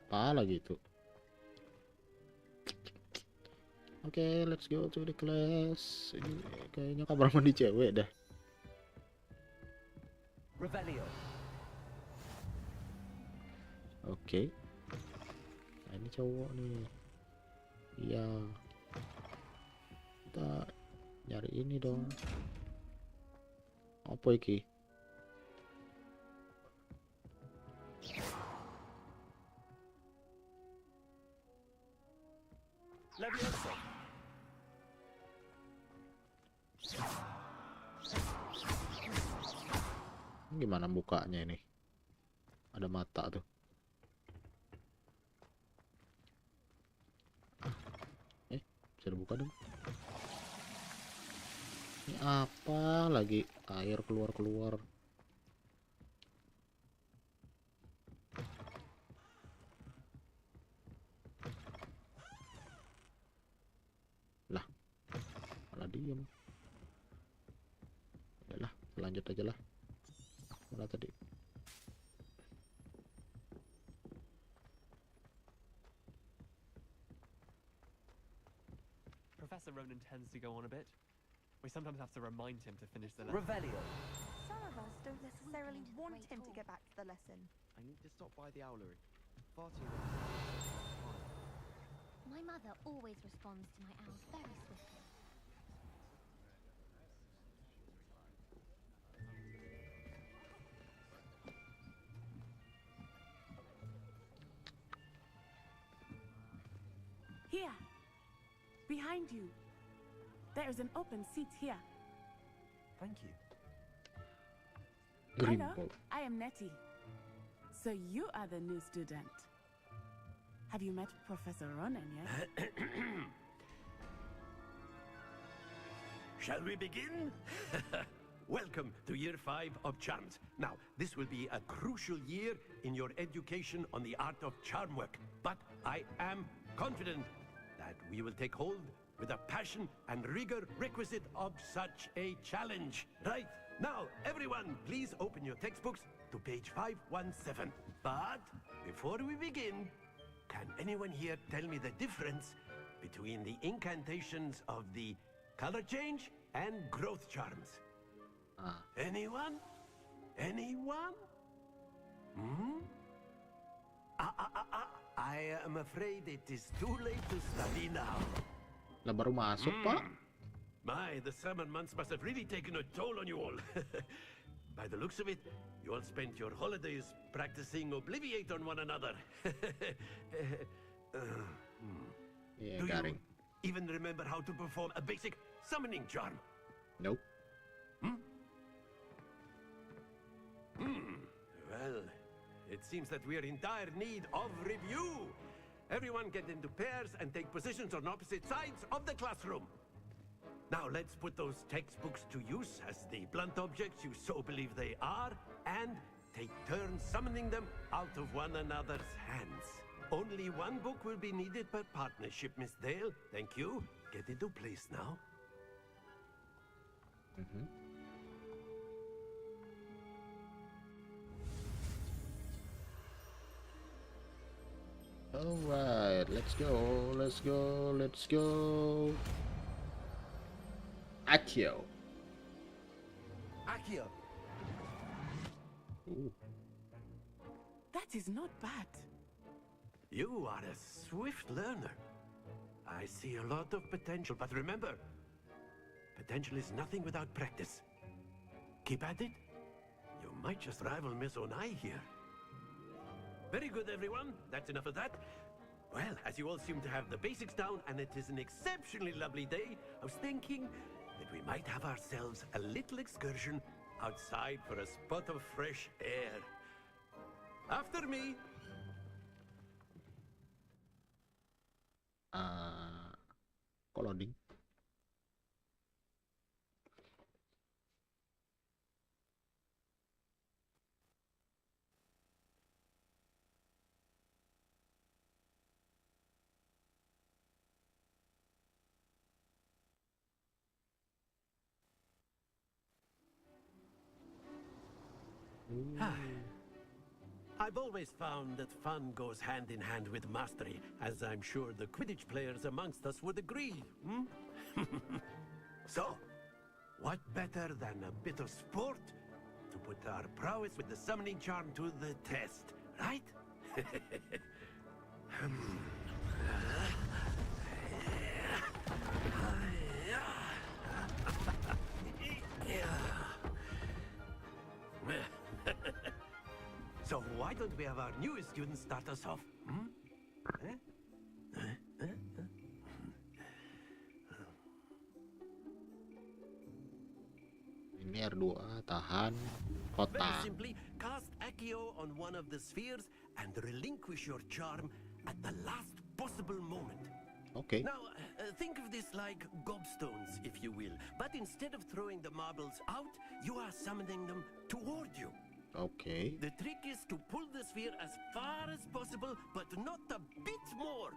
Apa lagi itu? Oke, let's go to the class. Ini kayaknya kamar mandi cewek dah. Revelio. Oke. Nah, ini cowok nih. Iya. Kita nyari ini dong. Apa iki? Levioso. Gimana bukanya ini? Ada mata tuh. Bisa dibuka dong. Ini apa lagi? Air keluar-keluar. Lah, malah diem. Yalah, lanjut aja lah. Mana tadi? Professor Ronan tends to go on a bit. We sometimes have to remind him to finish the lesson. Revelio. Some of us don't necessarily want him to get back to the lesson. I need to stop by the owlery. Far too My mother always responds to my owls very swiftly. Here, behind you. There is an open seat here. Thank you. Hello, I am Nettie. So you are the new student. Have you met Professor Ronan yet? Shall we begin? Welcome to year 5 of charms. Now, this will be a crucial year in your education on the art of charm work. But I am confident that we will take hold with the passion and rigor requisite of such a challenge. Right, now, everyone, please open your textbooks to page 517. But before we begin, can anyone here tell me the difference between the incantations of the color change and growth charms? Anyone? Anyone? Hmm? I am afraid it is too late to study now. Lah baru masuk, Pak. My, the summer months must have really taken a toll on you all. By the looks of it, you all spent your holidays practicing Obliviate on one another. Yeah, Do garing. you even remember how to perform a basic summoning charm? Nope. Well, it seems that we are in dire need of review. Everyone get into pairs and take positions on opposite sides of the classroom. Now let's put those textbooks to use as the blunt objects you so believe they are, and take turns summoning them out of one another's hands. Only one book will be needed per partnership, Miss Dale. Thank you. Get into place now. Alright, let's go, let's go, let's go. Accio. Accio. Ooh. That is not bad. You are a swift learner. I see a lot of potential, but remember, potential is nothing without practice. Keep at it. You might just rival Miss Onai here. Very good, everyone. That's enough of that. Well, as you all seem to have the basics down, and it is an exceptionally lovely day, I was thinking that we might have ourselves a little excursion outside for a spot of fresh air. After me. Kok loading? I've always found that fun goes hand in hand with mastery, as I'm sure the Quidditch players amongst us would agree. So, what better than a bit of sport to put our prowess with the summoning charm to the test, right? So why don't we have our newest student start us off? Ini R2, tahan, Very kotak. simply, cast a Rikko on one of the spheres and relinquish your charm at the last possible moment. Okay. Now, think of this like gobstones, if you will. But instead of throwing the marbles out, you are summoning them toward you. Okay. The trick is to pull the sphere as far as possible, but not a bit more,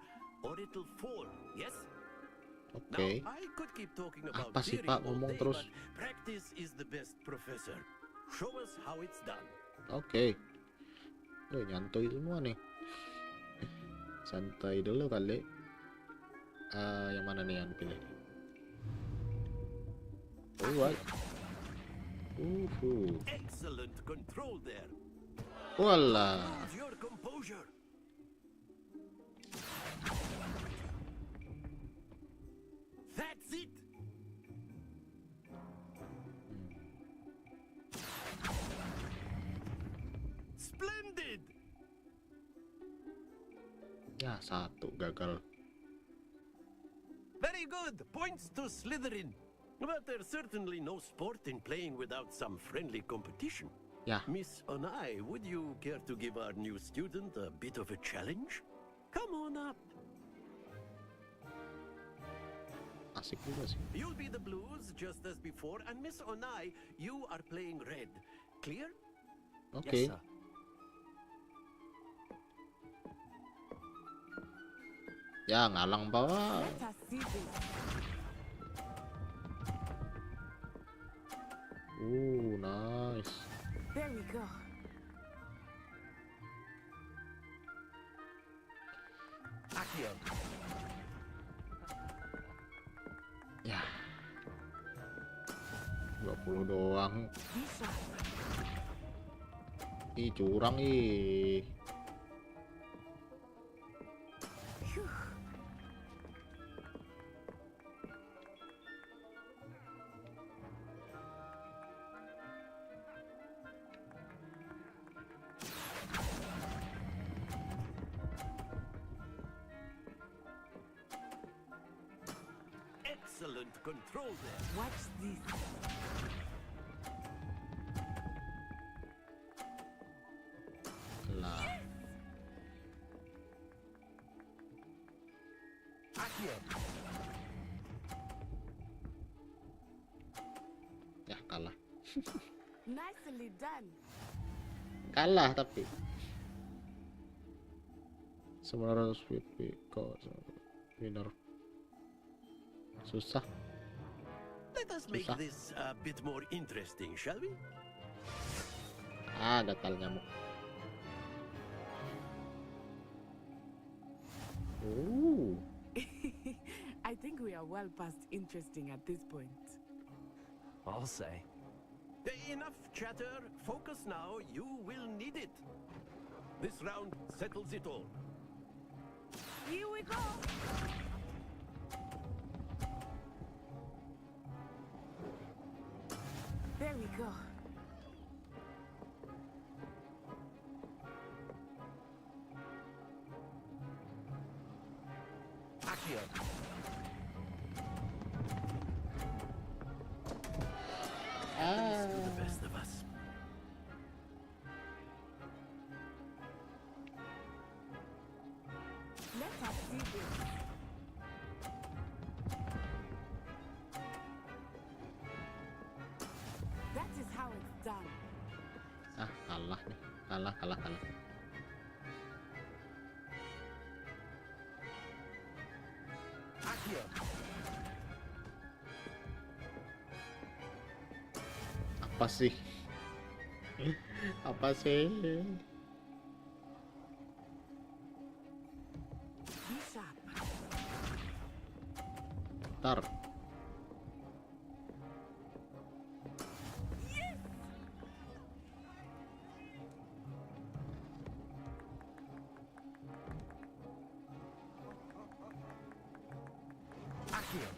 or it'll fall, yes? Okay. Now, I could keep talking about Apa sih theory Pak all ngomong day, terus? but practice is the best professor. Show us how it's done. Oke. Loh, nyantuy semua nih. Santai dulu kali. Yang mana nih yang pilih? Alright. Excellent control there. Wala. Lose your composure. That's it. Splendid. Ya, satu gagal. Very good. Points to Slytherin. But there's certainly no sport in playing without some friendly competition. Yeah. Miss Onai, would you care to give our new student a bit of a challenge? Come on up. Asik juga sih. You'll be the blues just as before, and Miss Onai, you are playing red. Clear? Okay. Yes, sir. Ya, ngalang bawah. Let us see this. Nice. There we go. Akio. Ya. 20 doang. Bisa. Ih, curang ih. Excellent control there. Watch this. Lah. Akio. Ya, kalah. Nicely done. Kalah tapi. 900 VP kok winner. Susah. Let us make Susah. this a bit more interesting, shall we? Gatal nyamuk. I think we are well past interesting at this point. I'll say. Enough chatter. Focus now. You will need it. This round settles it all. Here we go. There we go. Akio. The best of us. Let us see this. That is how it's done. Kalah nih. Kalah. Akio. Apa sih? Apa sih? Bisa. Ntar. Akio.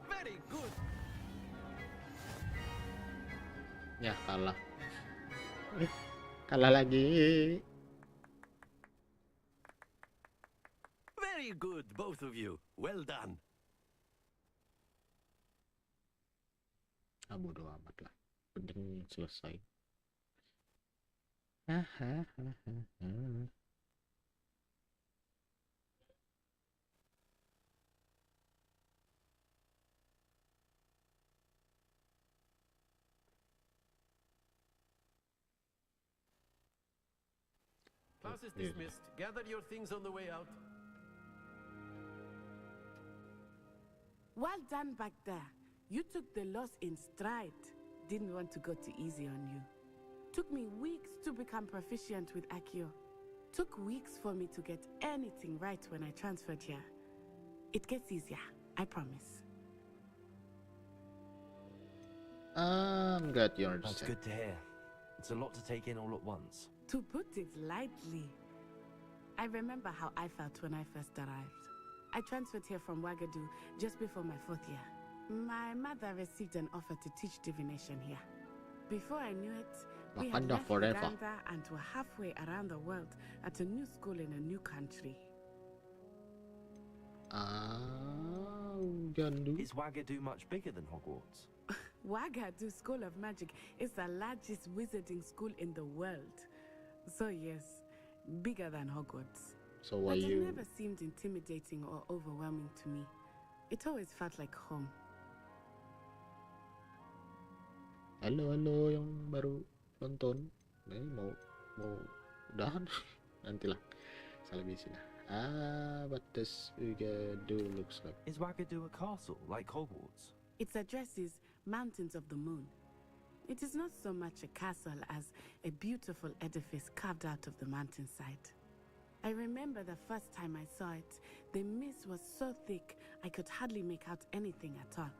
Very good. Ya, kalah. Kalah lagi. Very good, both of you. Well done. bodo amat lah, penting selesai. Hahaha. Class is dismissed. Gather your things on the way out. Well done back there. You took the loss in stride. Didn't want to go too easy on you. Took me weeks to become proficient with Accio. Took weeks for me to get anything right when I transferred here. It gets easier, I promise. I'm glad you understand. That's good to hear. It's a lot to take in all at once. To put it lightly, I remember how I felt when I first arrived. I transferred here from Wagadu just before my 4th year. My mother received an offer to teach divination here. Before I knew it, we had left Uganda and were halfway around the world at a new school in a new country. Is Wagadu much bigger than Hogwarts? Wagadu School of Magic is the largest wizarding school in the world. So yes, bigger than Hogwarts. So why but you... it never seemed intimidating or overwhelming to me. It always felt like home. Halo yang baru nonton. Ini mau udahan. Nantilah. Salah bisi lah. What does Wagadu looks like? Is Wagadu a castle like Hogwarts? Its address is Mountains of the Moon. It is not so much a castle as a beautiful edifice carved out of the mountainside. I remember the first time I saw it, the mist was so thick I could hardly make out anything at all.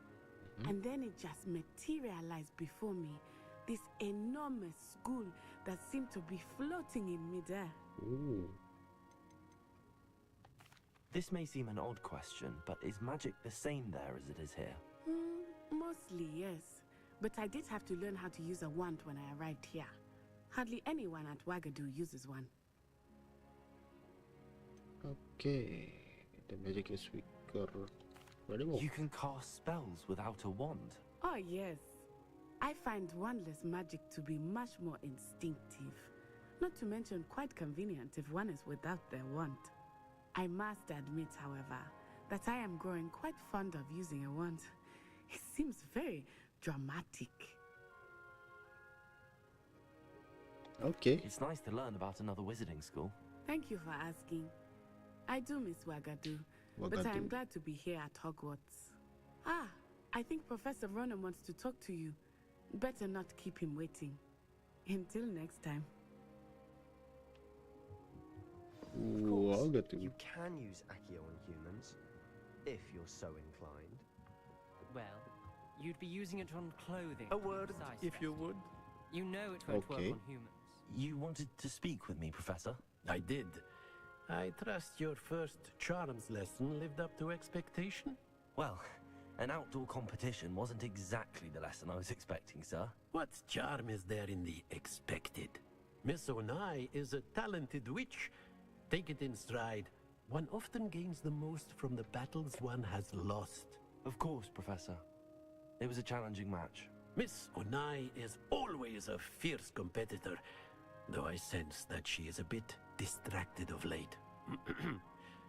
And then it just materialized before me, this enormous school that seemed to be floating in midair. Ooh. This may seem an odd question, but is magic the same there as it is here? Mostly, yes. But I did have to learn how to use a wand when I arrived here. Hardly anyone at Wagadu uses one. Okay, the magic is weaker. You can cast spells without a wand? Oh, yes. I find wandless magic to be much more instinctive. Not to mention quite convenient if one is without their wand. I must admit, however, that I am growing quite fond of using a wand. It seems very dramatic. Okay. It's nice to learn about another wizarding school. Thank you for asking. I do miss Wagadu, but I am glad to be here at Hogwarts. I think Professor Ronan wants to talk to you. Better not keep him waiting. Until next time. You can use Accio on humans, if you're so inclined. Well, you'd be using it on clothing. A word, if you would. You know it won't work on humans. You wanted to speak with me, Professor? I did. I trust your first charms lesson lived up to expectation? Well, an outdoor competition wasn't exactly the lesson I was expecting, sir. What charm is there in the expected? Miss Onai is a talented witch. Take it in stride. One often gains the most from the battles one has lost. Of course, Professor. It was a challenging match. Miss Onai is always a fierce competitor, though I sense that she is a bit distracted of late.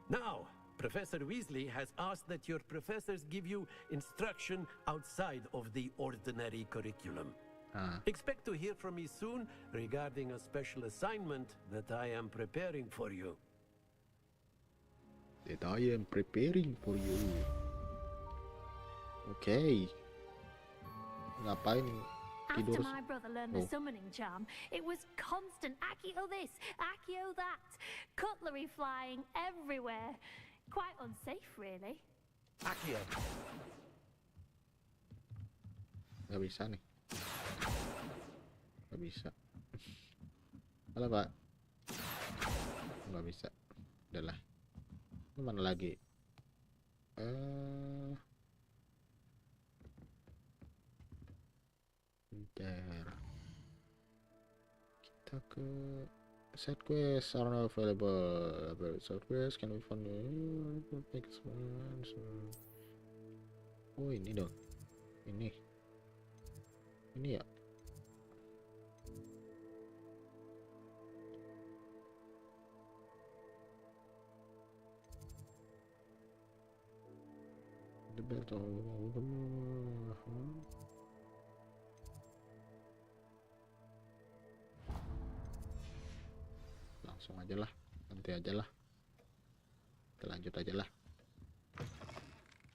Now, Professor Weasley has asked that your professors give you instruction outside of the ordinary curriculum. Expect to hear from me soon regarding a special assignment that I am preparing for you. That I am preparing for you. Okay. Ngapain tidur? After my brother learned the summoning charm, it was constant Accio this, Accio that, cutlery flying everywhere. Quite unsafe, really. Accio. Gak bisa nih. Gak bisa. Halo, Pak. Gak bisa. Udah lah. Ini mana lagi? Bentar. Kita ke side quest are not available. Side quest can we find oh ini dong. Ini Ini ya. The battle of the langsung aja lah, nanti aja lah, kita lanjut aja lah.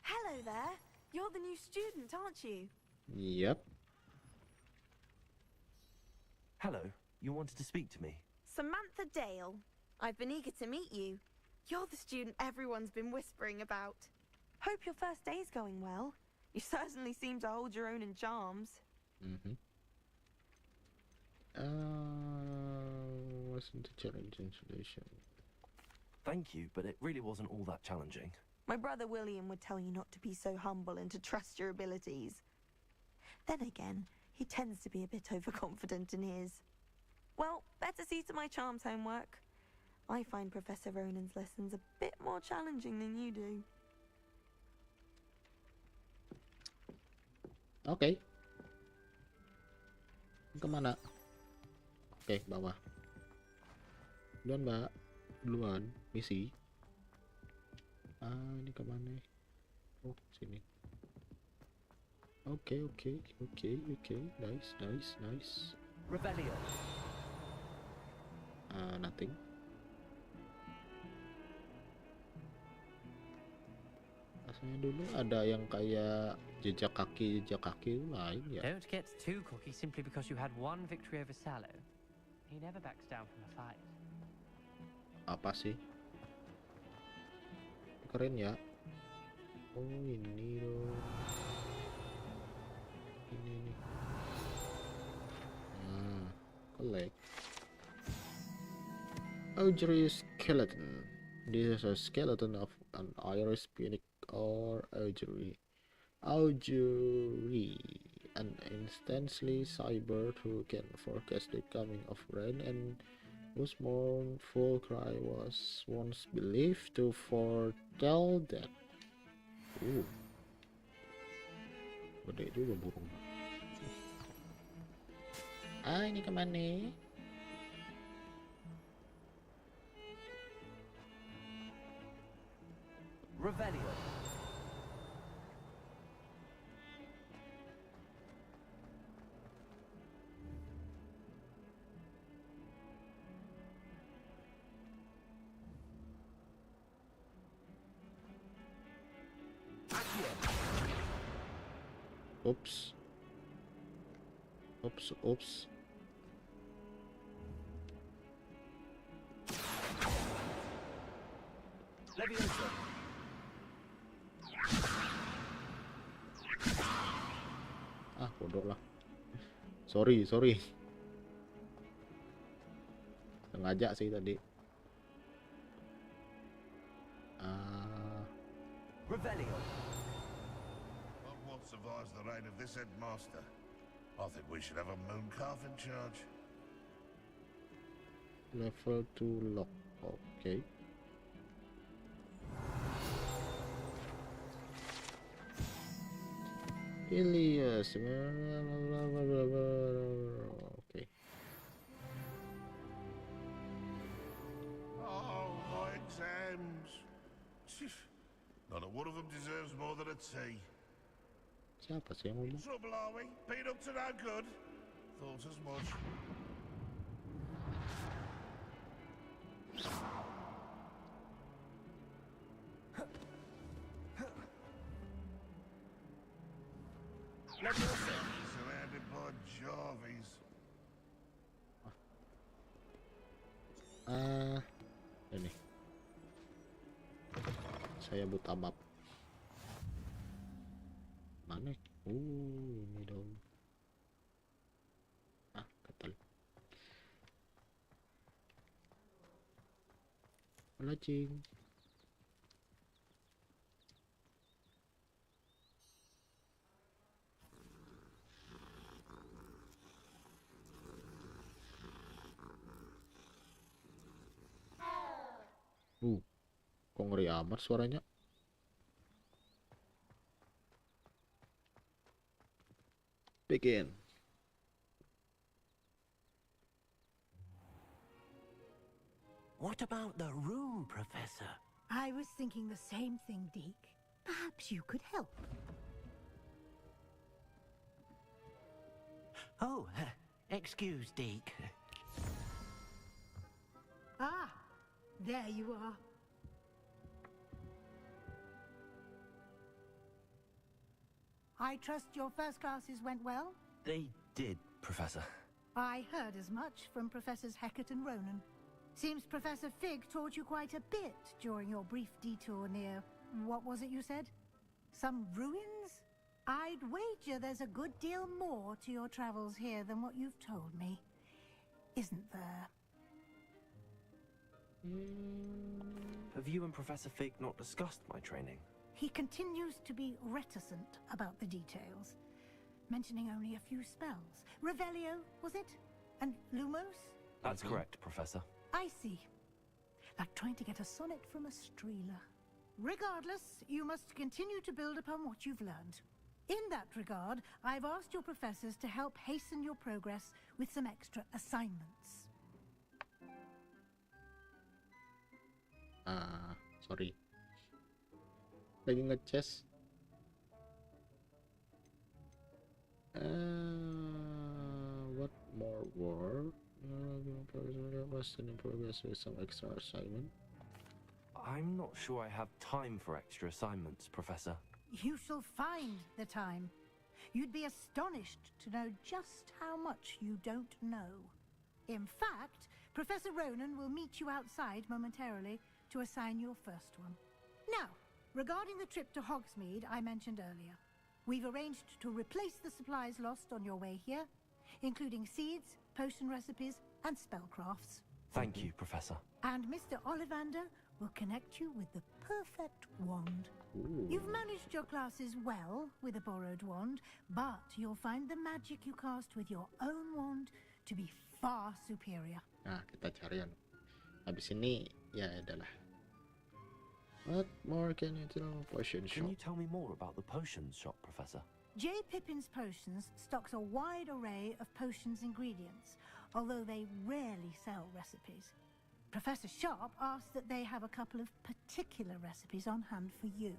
Hello there. You're the new student, aren't you? Yep. Hello, you wanted to speak to me? Samantha Dale. I've been eager to meet you. You're the student everyone's been whispering about. Hope your first day's going well. You certainly seem to hold your own in charms. Wasn't a challenging solution. Thank you, but it really wasn't all that challenging. My brother William would tell you not to be so humble and to trust your abilities. Then again, he tends to be a bit overconfident in his. Well, better see to my charms homework. I find Professor Ronan's lessons a bit more challenging than you do. Oke. Kemana? Oke, bawah. Duluan, Mbak. Duluan, misi. Ini kemana? Oh, sini. Oke. Nice. Rebellion. Nothing. Rasanya dulu ada yang kayak jejak kaki lain ya. Don't get too cocky simply because you had one victory over Sallow. He never backs down from a fight. Apa sih? Keren ya. Oh, ini dong. Ini nih. Collect. Augury skeleton. This is a skeleton of an iris punic or augury. Augury, an instantly cyber who can forecast the coming of rain and whose mournful cry was once believed to foretell that. Gede juga burung. Ini kemana? Rebellion. Oops. Leviosa. Bodoh lah. Sorry. Sengaja sih tadi. Rebellion. Not what survives the reign of this headmaster. I think we should have a moon calf in charge. Level 2 lock. Okay. Ilias. Okay. Oh, my exams. Not a one of them deserves more than a tea. Siapa sih yang ngomong? Trouble, are we? Been up to no good? Thought as much. Surrounded by Jarvis. Ini. Saya buta map. Mana? Ini dong. Ketel. Lacing. Kok ngeri amat suaranya? Begin. What about the room, Professor? I was thinking the same thing, Deke. Perhaps you could help. Oh, excuse, Deke. Ah, there you are. I trust your first classes went well? They did, Professor. I heard as much from Professors Hecat and Ronan. Seems Professor Fig taught you quite a bit during your brief detour near... what was it you said? Some ruins? I'd wager there's a good deal more to your travels here than what you've told me. Isn't there? Have you and Professor Fig not discussed my training? He continues to be reticent about the details, mentioning only a few spells. Revelio, was it? And Lumos? That's correct, Professor. I see. Like trying to get a sonnet from a streeler. Regardless, you must continue to build upon what you've learned. In that regard, I've asked your professors to help hasten your progress with some extra assignments. Sorry. Lagi ngecas. What more work? Was in progress with some extra assignment. I'm not sure I have time for extra assignments, Professor. You shall find the time. You'd be astonished to know just how much you don't know. In fact, Professor Ronan will meet you outside momentarily to assign your first one. Now, regarding the trip to Hogsmeade I mentioned earlier, we've arranged to replace the supplies lost on your way here, including seeds, potion recipes, and spellcrafts. Thank you, Professor. And Mr. Ollivander will connect you with the perfect wand. Ooh. You've managed your classes well with a borrowed wand, but you'll find the magic you cast with your own wand to be far superior. Nah, kita cari yang habis ini ya adalah. What more can you tell? Potion shop. Can you tell me more about the potions shop, Professor? J. Pippin's Potions stocks a wide array of potions ingredients, although they rarely sell recipes. Professor Sharp asks that they have a couple of particular recipes on hand for you.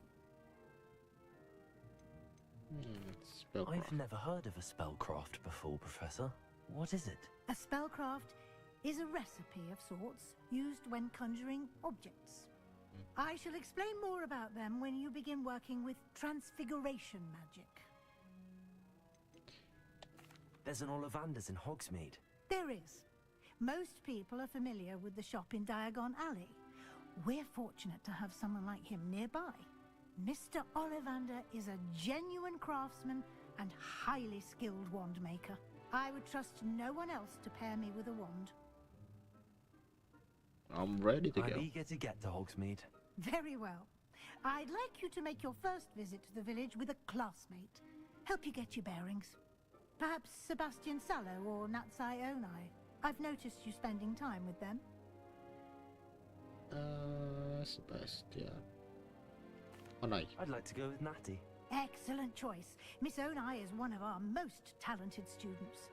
I've never heard of a spellcraft before, Professor. What is it? A spellcraft is a recipe of sorts used when conjuring objects. I shall explain more about them when you begin working with transfiguration magic. There's an Ollivander's in Hogsmeade. There is. Most people are familiar with the shop in Diagon Alley. We're fortunate to have someone like him nearby. Mr. Ollivander is a genuine craftsman and highly skilled wand maker. I would trust no one else to pair me with a wand. I'm ready to go. I'm eager to get to Hogsmeade. Very well. I'd like you to make your first visit to the village with a classmate. Help you get your bearings. Perhaps Sebastian Sallow or Natsai Onai. I've noticed you spending time with them. Sebastian. Onai. I'd like to go with Natty. Excellent choice. Miss Onai is one of our most talented students.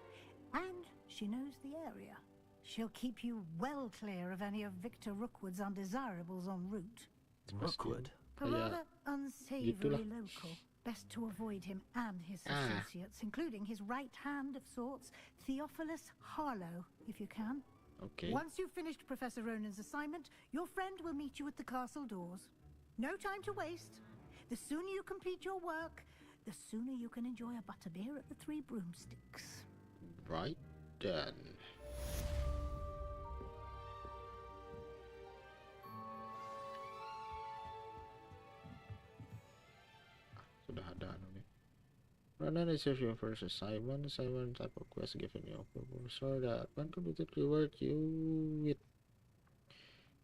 And she knows the area. She'll keep you well clear of any of Victor Rookwood's undesirables en route. Rookwood? A rather unsavory local. Best to avoid him and his associates, including his right hand of sorts, Theophilus Harlow, if you can. Okay. Once you've finished Professor Ronan's assignment, your friend will meet you at the castle doors. No time to waste. The sooner you complete your work, the sooner you can enjoy a butterbeer at the Three Broomsticks. Right then. Sudah ada anu nih. Ronan receive your first assignment. Assignment type of quest given you. So that when completed reward you with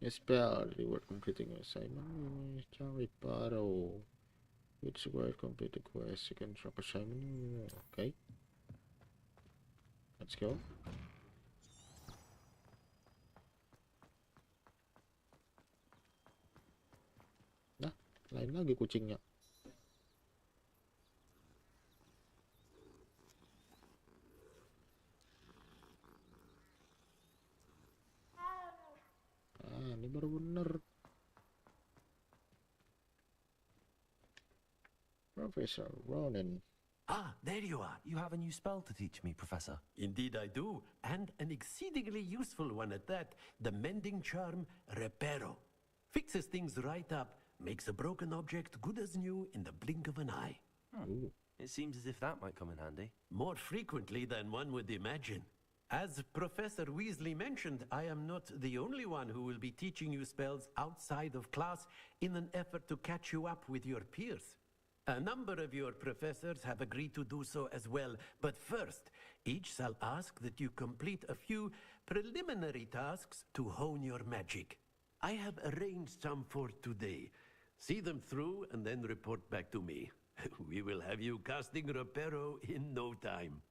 a spell. Reward completing your assignment. Reparo. Which word complete the quest. You can drop assignment. Okay. Let's go. Nah, lain lagi kucingnya. ini baru bener. Professor Ronan. Ah, there you are. You have a new spell to teach me, Professor. Indeed I do, and an exceedingly useful one at that. The mending charm, Reparo. Fixes things right up, makes a broken object good as new in the blink of an eye. It seems as if that might come in handy. More frequently than one would imagine. As Professor Weasley mentioned, I am not the only one who will be teaching you spells outside of class in an effort to catch you up with your peers. A number of your professors have agreed to do so as well, but first, each shall ask that you complete a few preliminary tasks to hone your magic. I have arranged some for today. See them through and then report back to me. We will have you casting Reparo in no time.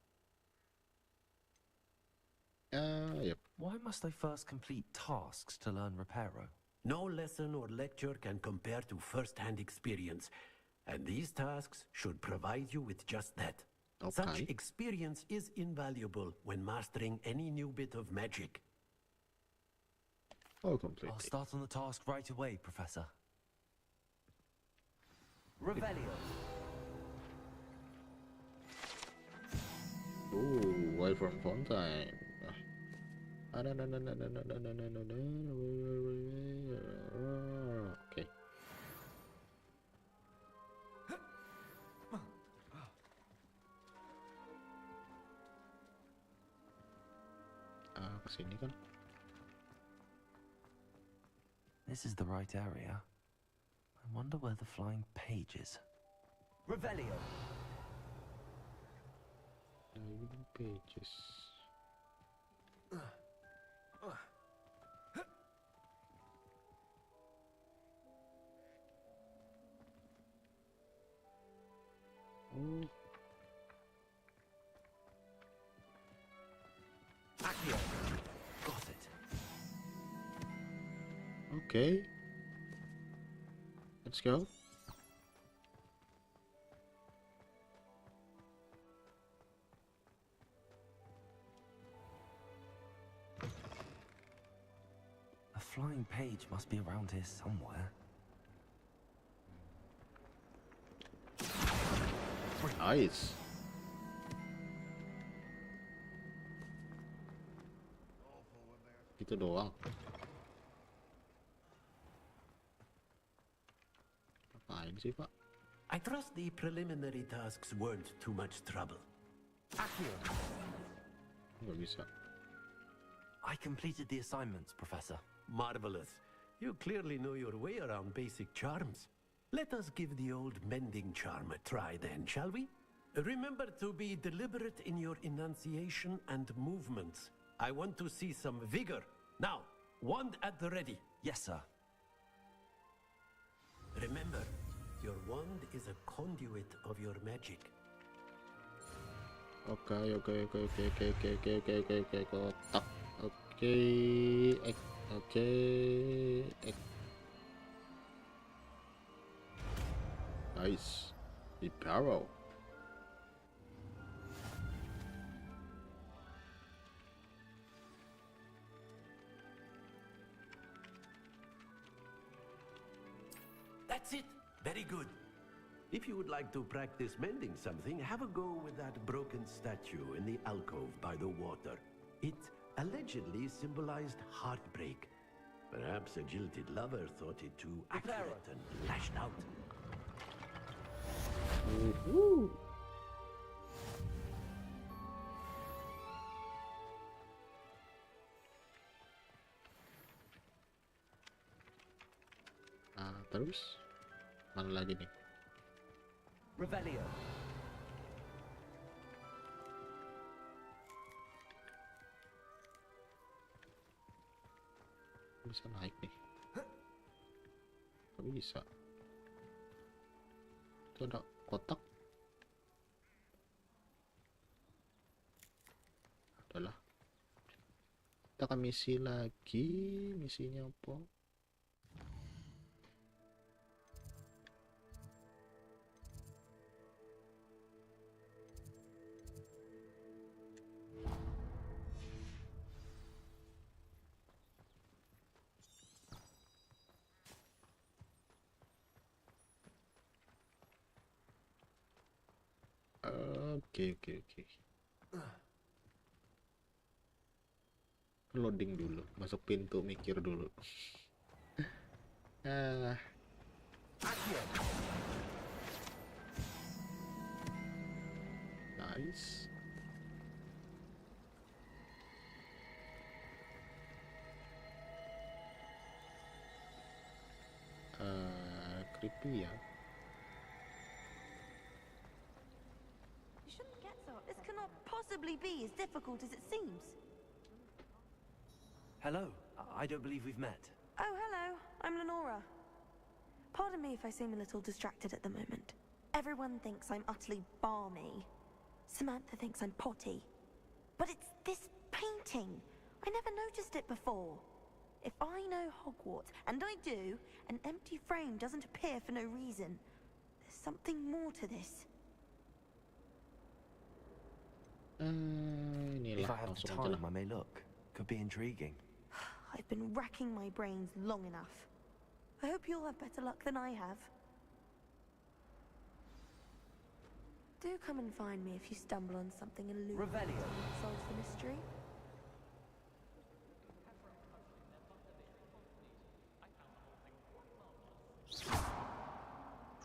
Yep. Why must I first complete tasks to learn Reparo? No lesson or lecture can compare to first-hand experience, and these tasks should provide you with just that. Okay. Such experience is invaluable when mastering any new bit of magic. Oh, completely. I'll start on the task right away, Professor. Revelio. Ooh, away from Fontaine. Okay. Kesini kan? This is the right area. I wonder where the flying page is. Revelio. Pages. Accio. Got it. Okay. Let's go. A flying page must be around here somewhere. Nice. Gitu doang. Apain sih, Pak? I trust the preliminary tasks weren't too much trouble. Accio. Nggak bisa. I completed the assignments, Professor. Marvelous. You clearly know your way around basic charms. Let us give the old mending charm a try then, shall we? Remember to be deliberate in your enunciation and movements. I want to see some vigor. Now, wand at the ready. Yes, sir. Remember, your wand is a conduit of your magic. Okay. Kotak. Okay. Nice. The barrel. That's it. Very good. If you would like to practice mending something, have a go with that broken statue in the alcove by the water. It allegedly symbolized heartbreak. Perhaps a jilted lover thought it too accurate and lashed out. Woohoo! Terus mana lagi nih? Revelio. Bisa naik nih. Gak bisa. Itu ada kotak. Adalah. Kita akan misi lagi. Misinya apa? Oke. Loading dulu, masuk pintu, mikir dulu. Nice. Creepy ya. You shouldn't get so. This cannot possibly be as difficult as it seems. Hello. I don't believe we've met. Oh, hello. I'm Lenora. Pardon me if I seem a little distracted at the moment. Everyone thinks I'm utterly balmy. Samantha thinks I'm potty. But it's this painting. I never noticed it before. If I know Hogwarts, and I do, an empty frame doesn't appear for no reason. There's something more to this. If I have the time, I may look. Could be intriguing. I've been racking my brains long enough. I hope you'll have better luck than I have. Do come and find me if you stumble on something elusive that solves the mystery.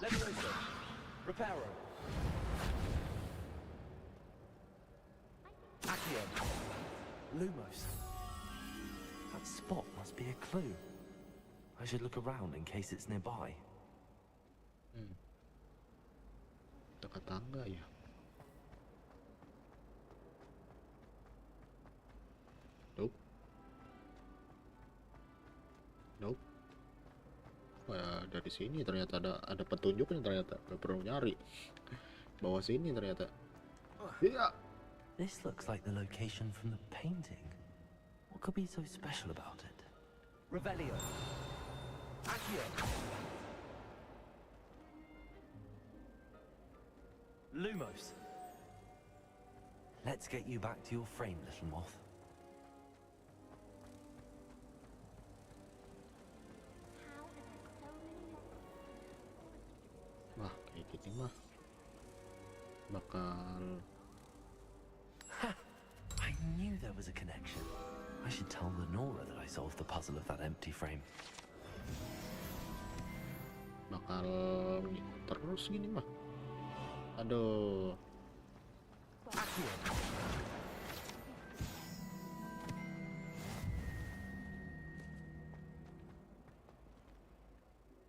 Leviosa. Reparo. Accio. Lumos. That spot must be a clue. I should look around in case it's nearby. Dekat tangga ya. Nope. Wah, dari sini ternyata ada petunjuknya ternyata. Gak perlu nyari. Bawah sini ternyata. Iya. This looks like the location from the painting. What could be so special about it? Revelio. Accio. Lumos. Let's get you back to your frame, little moth. Wah, kayak gini mah bakal... I knew there was a connection. I should tell Lenora that I solved the puzzle of that empty frame. Bakal terus gini mah. Aduh.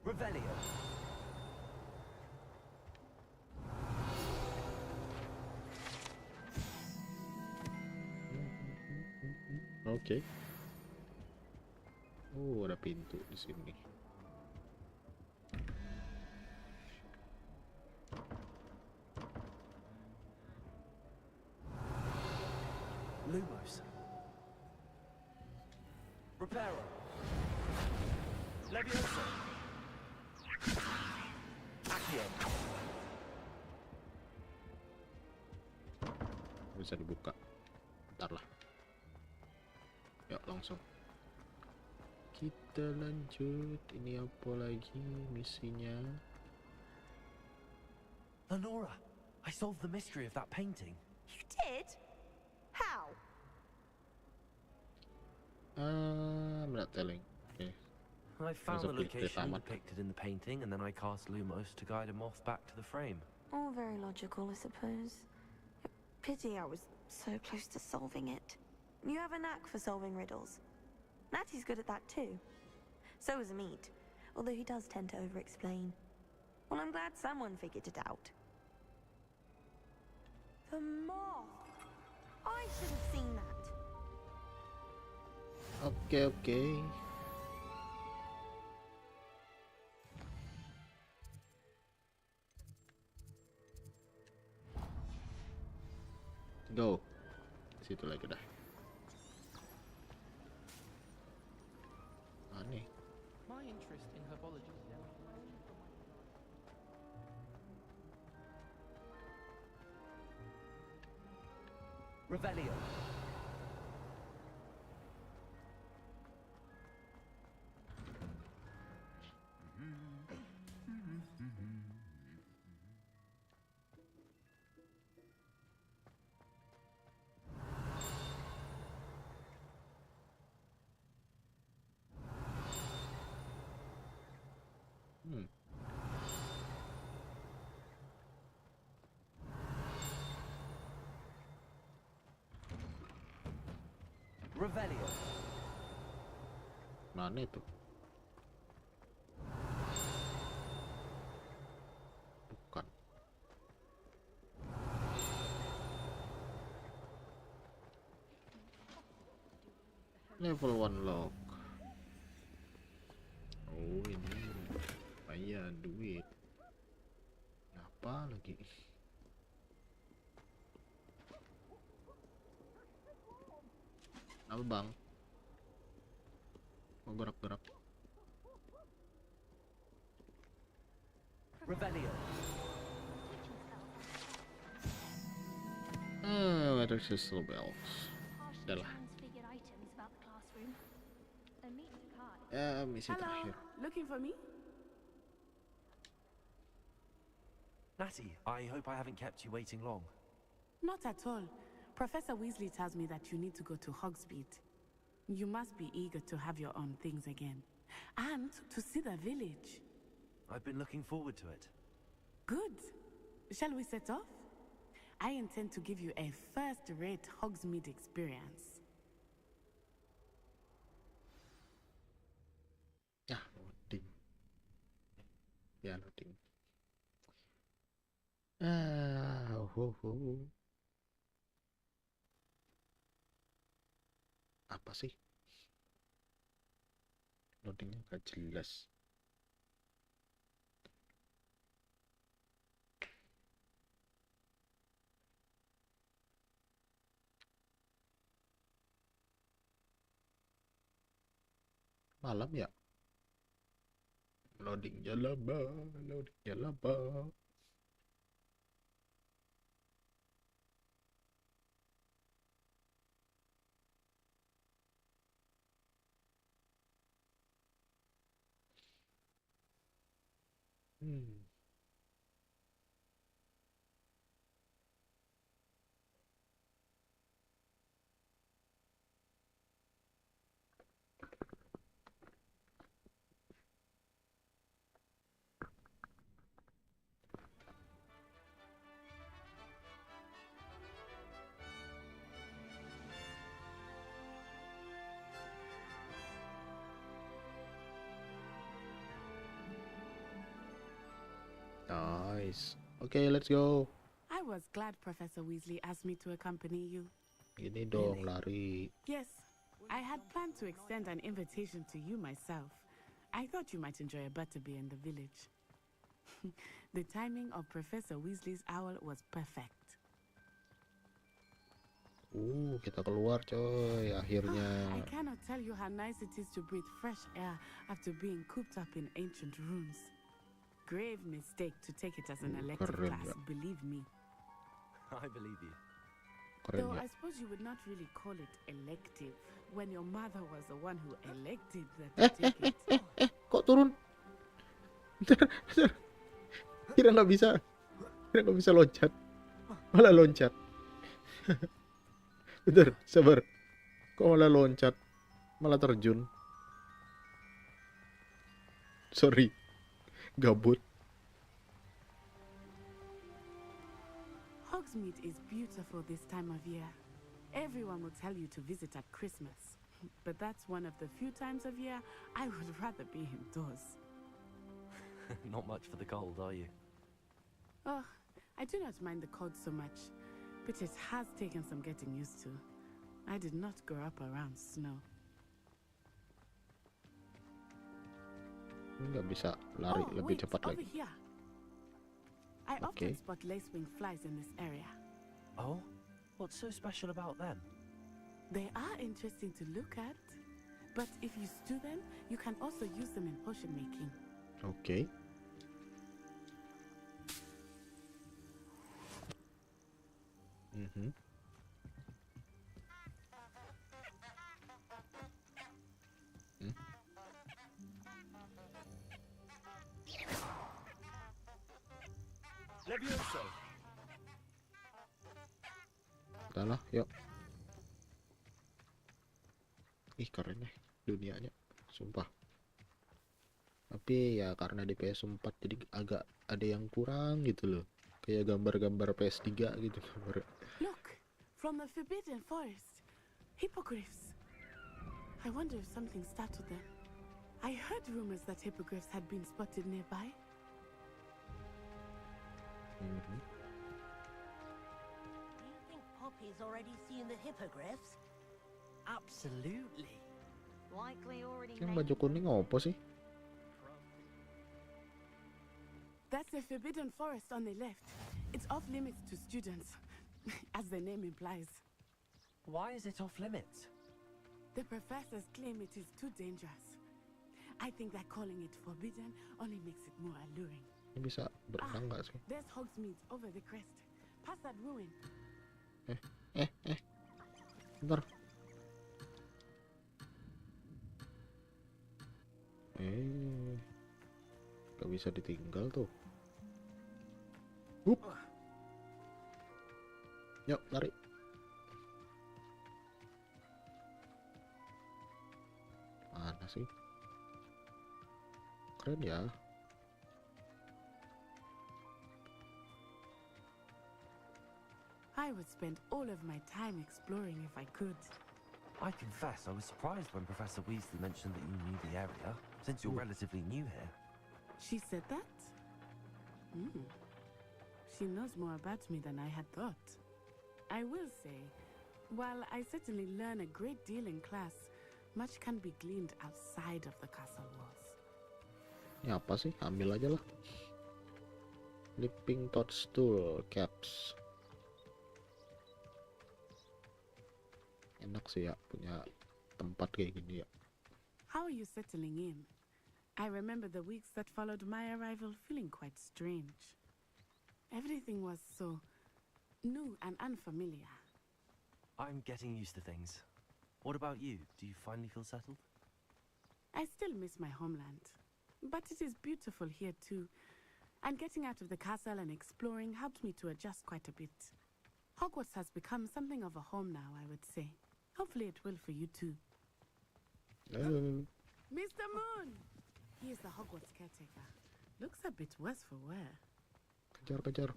Revelio. Oke. Ada pintu di sini. Lumos. Reparo. Leviosa. Accio. Bisa dibuka. Bentar lah. Yuk langsung. Kita lanjut. Ini apa lagi misinya? Lenora, I solved the mystery of that painting. You did? How? I'm not telling. Okay. I found the location tamat. depicted in the painting, and then I cast Lumos to guide him off back to the frame. All very logical, I suppose. Pity I was so close to solving it. You have a knack for solving riddles. Natty's good at that too. So is Amit, although he does tend to over-explain. Well, I'm glad someone figured it out. The moth! I should have seen that. Okay. Go. Situ lagi dah. Aneh. My interest in herbology is never... Revelio. Revelio. Mana itu? Bukan. Level 1 lock. Oh ini bayar duit. Apa lagi? Apa bang? Mau gerak-gerak? Revelio. Where is the slow bells? Udah lah. Misi terakhir. Looking for me? Natty, I hope I haven't kept you waiting long. Not at all. Professor Weasley tells me that you need to go to Hogsmeade. You must be eager to have your own things again. And to see the village. I've been looking forward to it. Good. Shall we set off? I intend to give you a first-rate Hogsmeade experience. Loading. Ya, loading. Apa sih? Loadingnya gak jelas. Malam ya? Loadingnya lama, loadingnya lama. Nice. Okay, let's go. I was glad Professor Weasley asked me to accompany you. Ini dong lari. Yes, I had planned to extend an invitation to you myself. I thought you might enjoy a butterbeer in the village. The timing of Professor Weasley's owl was perfect. Kita keluar coy, akhirnya. I cannot tell you how nice it is to breathe fresh air after being cooped up in ancient rooms. Grave mistake to take it as an elective class, believe me. I believe you. Though I suppose you would not really call it elective when your mother was the one who elected that you take it. Kok turun? Bentar. Kira nggak bisa loncat. Malah loncat. Bentar, sabar. Kok malah loncat? Malah terjun. Sorry. Gabut. Hogsmeade is beautiful this time of year. Everyone will tell you to visit at Christmas. But that's one of the few times of year I would rather be indoors. Not much for the cold, are you? Oh, I do not mind the cold so much, but it has taken some getting used to. I did not grow up around snow. Nggak bisa lari lebih cepat lagi. Here. I often spot lacewing flies in this area. Oh? What's so special about them? They are interesting to look at, but if you stew them, you can also use them in potion making. Okay. Levioso. Udah lah, yuk. Ih, keren nih dunianya, sumpah. Tapi ya karena di PS4 jadi agak ada yang kurang gitu loh. Kayak gambar-gambar PS3 gitu gambar. Look, from the Forbidden Forest. Hippogriffs. I wonder if something startled them. I heard rumors that hippogriffs had been spotted nearby. Do you think Poppy's already seen the hippogriffs? Absolutely. Likely already Yang baju kuning apa sih? That's the forbidden forest on the left. It's off limits to students, as the name implies. Why is it off limits? The professors claim it is too dangerous. I think that calling it forbidden only makes it more alluring. Ini bisa berenang nggak sih? There's Hogsmeade over the crest. Past that ruin. Bentar. Gak bisa ditinggal tuh. Yuk, lari. Mana sih? Keren ya. I would spend all of my time exploring if I could. I confess I was surprised when Professor Weasley mentioned that you knew the area, since you're relatively new here. She said that? She knows more about me than I had thought. I will say, while I certainly learn a great deal in class, much can be gleaned outside of the castle walls. Ini apa sih? Ambil aja lah. Flipping toadstool caps. Enak sih ya punya tempat kayak gini ya. How are you settling in? I remember the weeks that followed my arrival feeling quite strange. Everything was so new and unfamiliar. I'm getting used to things. What about you? Do you finally feel settled? I still miss my homeland, but it is beautiful here too. And getting out of the castle and exploring helped me to adjust quite a bit. Hogwarts has become something of a home now, I would say. Hopefully it will for you too. Mr. Moon! He is the Hogwarts caretaker. Looks a bit worse for wear. Kejar.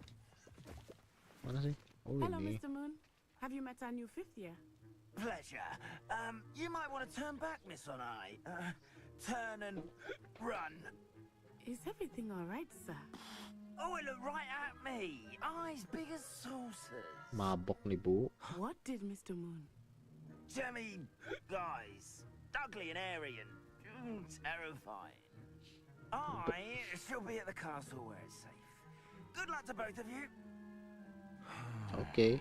Mana sih? Oh, Hello, ini. Mr. Moon. Have you met our new 5th year? Pleasure. You might want to turn back, Miss Onai. Turn and run. Is everything all right, sir? Oh, it looked right at me. Eyes big as saucers. Mabok nih, Bu. What did Mr. Moon? Jemmy guys. Ugly and airy and terrifying. I shall be at the castle where it's safe. Good luck to both of you. Okay.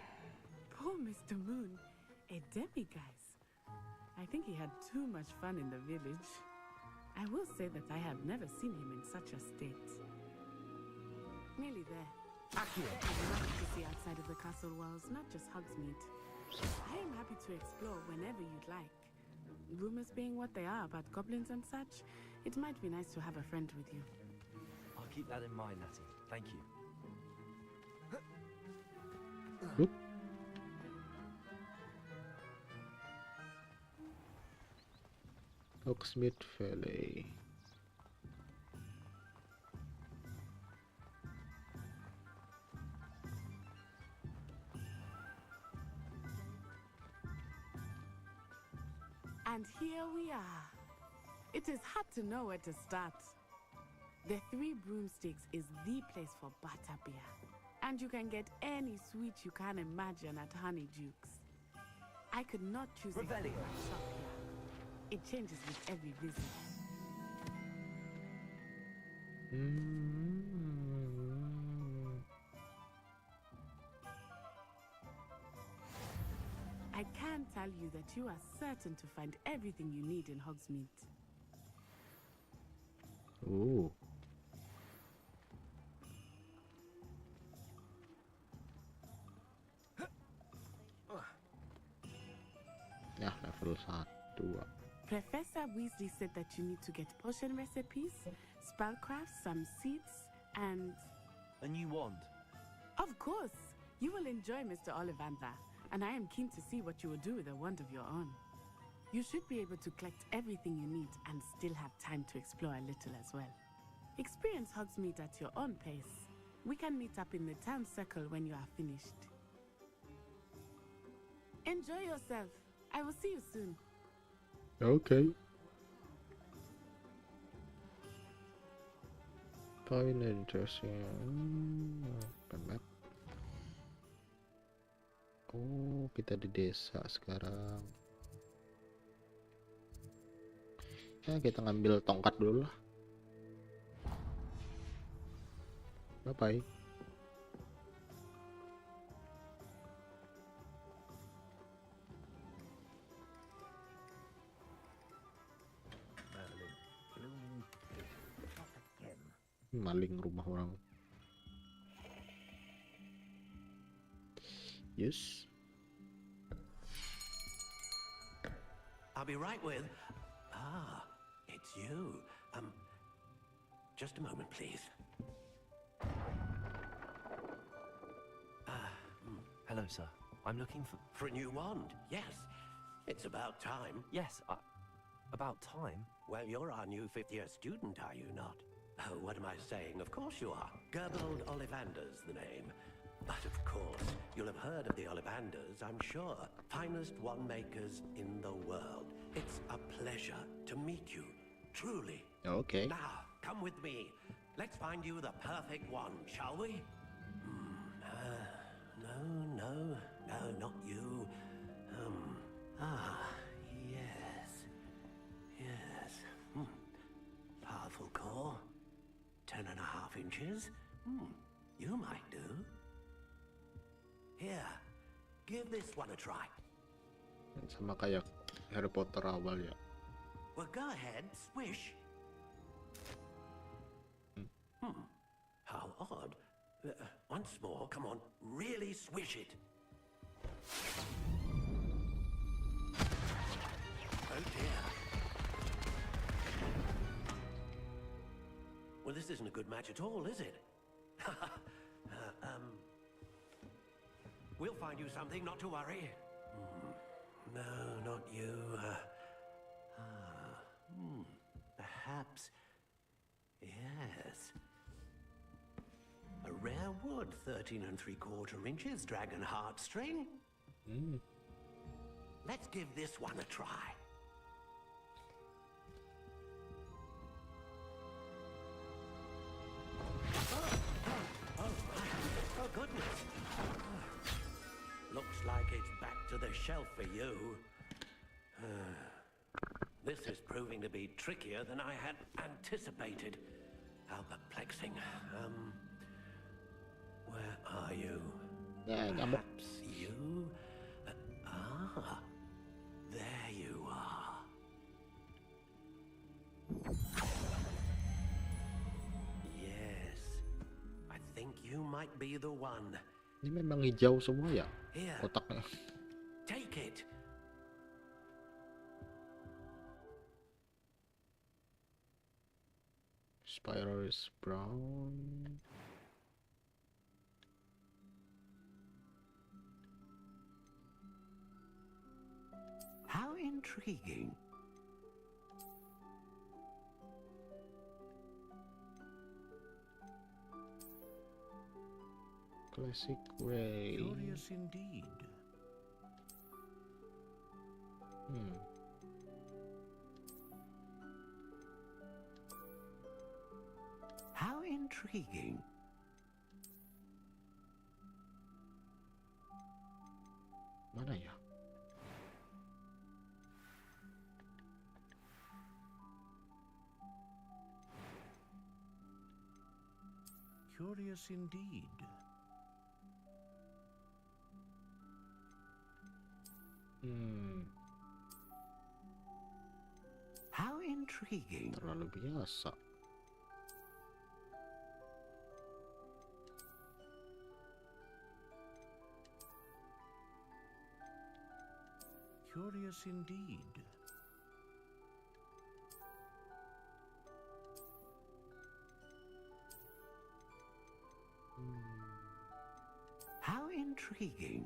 Poor Mr. Moon. A demiguise. I think he had too much fun in the village. I will say that I have never seen him in such a state. Nearly there. There is much to see outside of the castle walls, not just Hogsmeade. I am happy to explore whenever you'd like. Rumors being what they are about goblins and such, it might be nice to have a friend with you. I'll keep that in mind, Natty. Thank you. Oop. Hogsmeade Valley. And here we are. It is hard to know where to start. The Three Broomsticks is the place for butterbeer. And you can get any sweet you can imagine at Honeydukes. I could not choose a favorite shop here. It changes with every visit. I can tell you that you are certain to find everything you need in Hogsmeade. Ooh. Ya, level 1. Professor Weasley said that you need to get potion recipes, spellcraft, some seeds, and... A new wand? Of course! You will enjoy Mr. Ollivander, and I am keen to see what you will do with a wand of your own. You should be able to collect everything you need and still have time to explore a little as well. Experience Hogsmeade at your own pace. We can meet up in the town circle when you are finished. Enjoy yourself. I will see you soon. Okay. Find interesting. Map. Oh, kita di desa sekarang. Ya, kita ngambil tongkat dulu lah. Bye-bye. Maling rumah orang. Yes. I'll be right with... Ah, it's you. Just a moment, please. Hello, sir. I'm looking for... For a new wand, yes. It's about time. Yes, about time? Well, you're our new fifth-year student, are you not? Oh, what am I saying? Of course you are. Gerbold Ollivander's the name. But of course, you'll have heard of the Ollivanders, I'm sure. Finest wand makers in the world. It's a pleasure to meet you, truly. Okay. Now, come with me. Let's find you the perfect wand, shall we? No, not you. Yes. Powerful core. 10.5 inches. You might do. Here, give this one a try. Sama kayak Harry Potter awal ya. Well, go ahead, swish. How odd. Once more, come on, really swish it. Oh dear. Well, this isn't a good match at all, is it? We'll find you something, not to worry. No, not you. Perhaps. Yes. A rare wood, 13 3/4 inches, dragon heartstring. Let's give this one a try. Oh, goodness. Looks like it's back to the shelf for you. This is proving to be trickier than I had anticipated. How perplexing. Where are you? Perhaps you? There you are. Yes, I think you might be the one. Ini memang hijau semua ya kotaknya. Take it. Spiral is brown. How intriguing. Classic gray. Curious indeed. How intriguing. Mana ya? Curious indeed. How intriguing. Terlalu biasa. Curious indeed. How intriguing.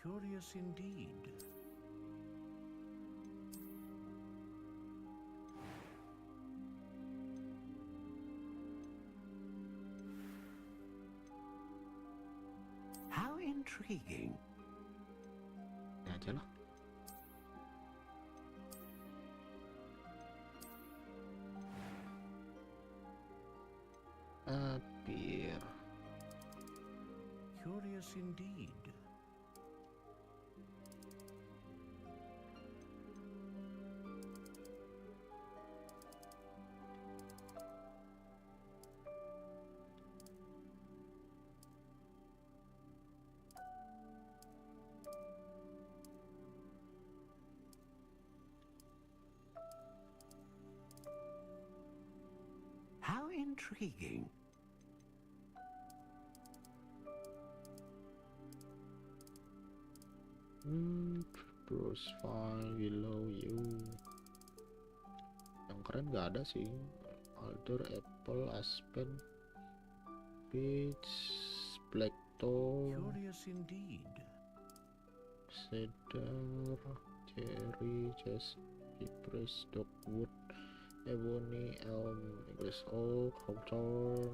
Curious indeed. intriguing. Ya aja lah. Appear. Curious indeed. How intriguing. Bruce fine below you. Yang keren nggak ada sih. Alder, apple, aspen, peach, blackthorn, Curious indeed. cedar, cherry, cypress, dogwood, ebony, elm, English oak, hawthorn,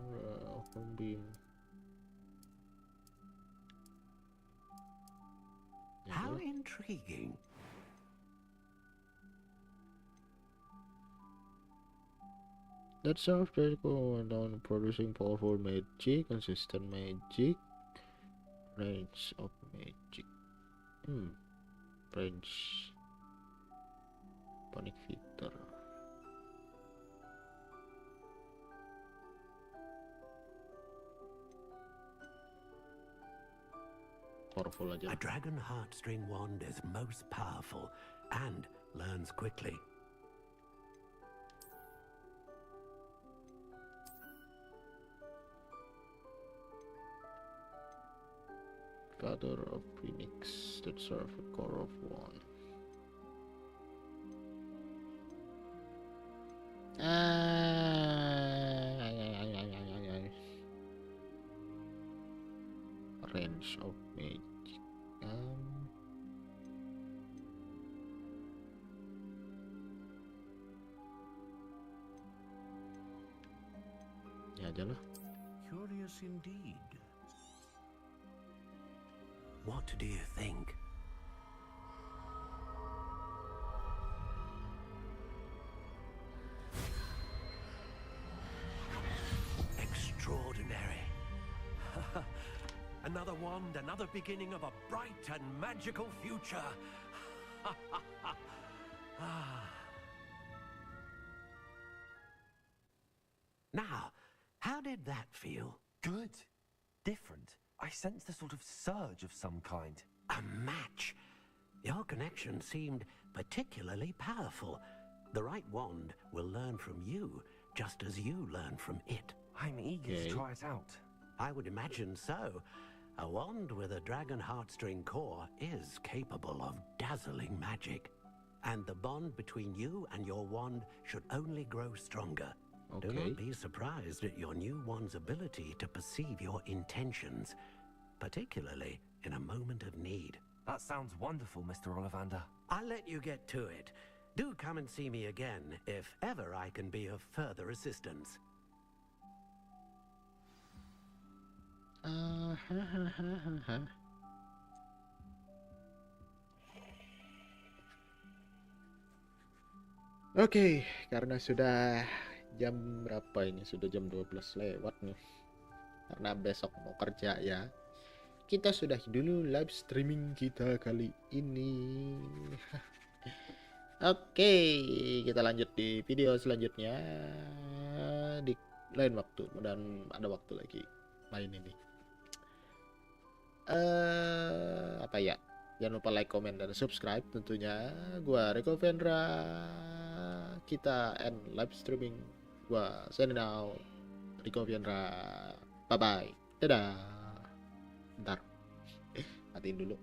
hornbeam. How intriguing. That serves Rikko on producing powerful magic, consistent magic, range of magic. Range. Panic filter. Powerful aja. A dragon heartstring wand is most powerful and learns quickly. Father of Phoenix that serve a core of one. Range of magic. Ya aja lah. Curious indeed. What do you think? Extraordinary. Another wand, another beginning of a bright and magical future. Now, how did that feel? Good. Different. I sensed a sort of surge of some kind. A match. Your connection seemed particularly powerful. The right wand will learn from you, just as you learn from it. I'm eager to try it out. I would imagine so. A wand with a dragon heartstring core is capable of dazzling magic. And the bond between you and your wand should only grow stronger. Do not be surprised at your new wand's ability to perceive your intentions, particularly in a moment of need. That sounds wonderful, Mr. Ollivander. I'll let you get to it. Do come and see me again if ever I can be of further assistance. Oke, karena sudah jam berapa ini? Sudah jam 12 lewat nih. Karena besok mau kerja ya. Kita sudah dulu live streaming kita kali ini. Oke, kita lanjut di video selanjutnya di lain waktu. Dan ada waktu lagi main ini. Apa ya? Jangan lupa like, comment, dan subscribe tentunya. Gua Rikko Viandra. Kita end live streaming. Gua signing out. Rikko Viandra. Bye bye. Dadah. Bentar. Matiin dulu.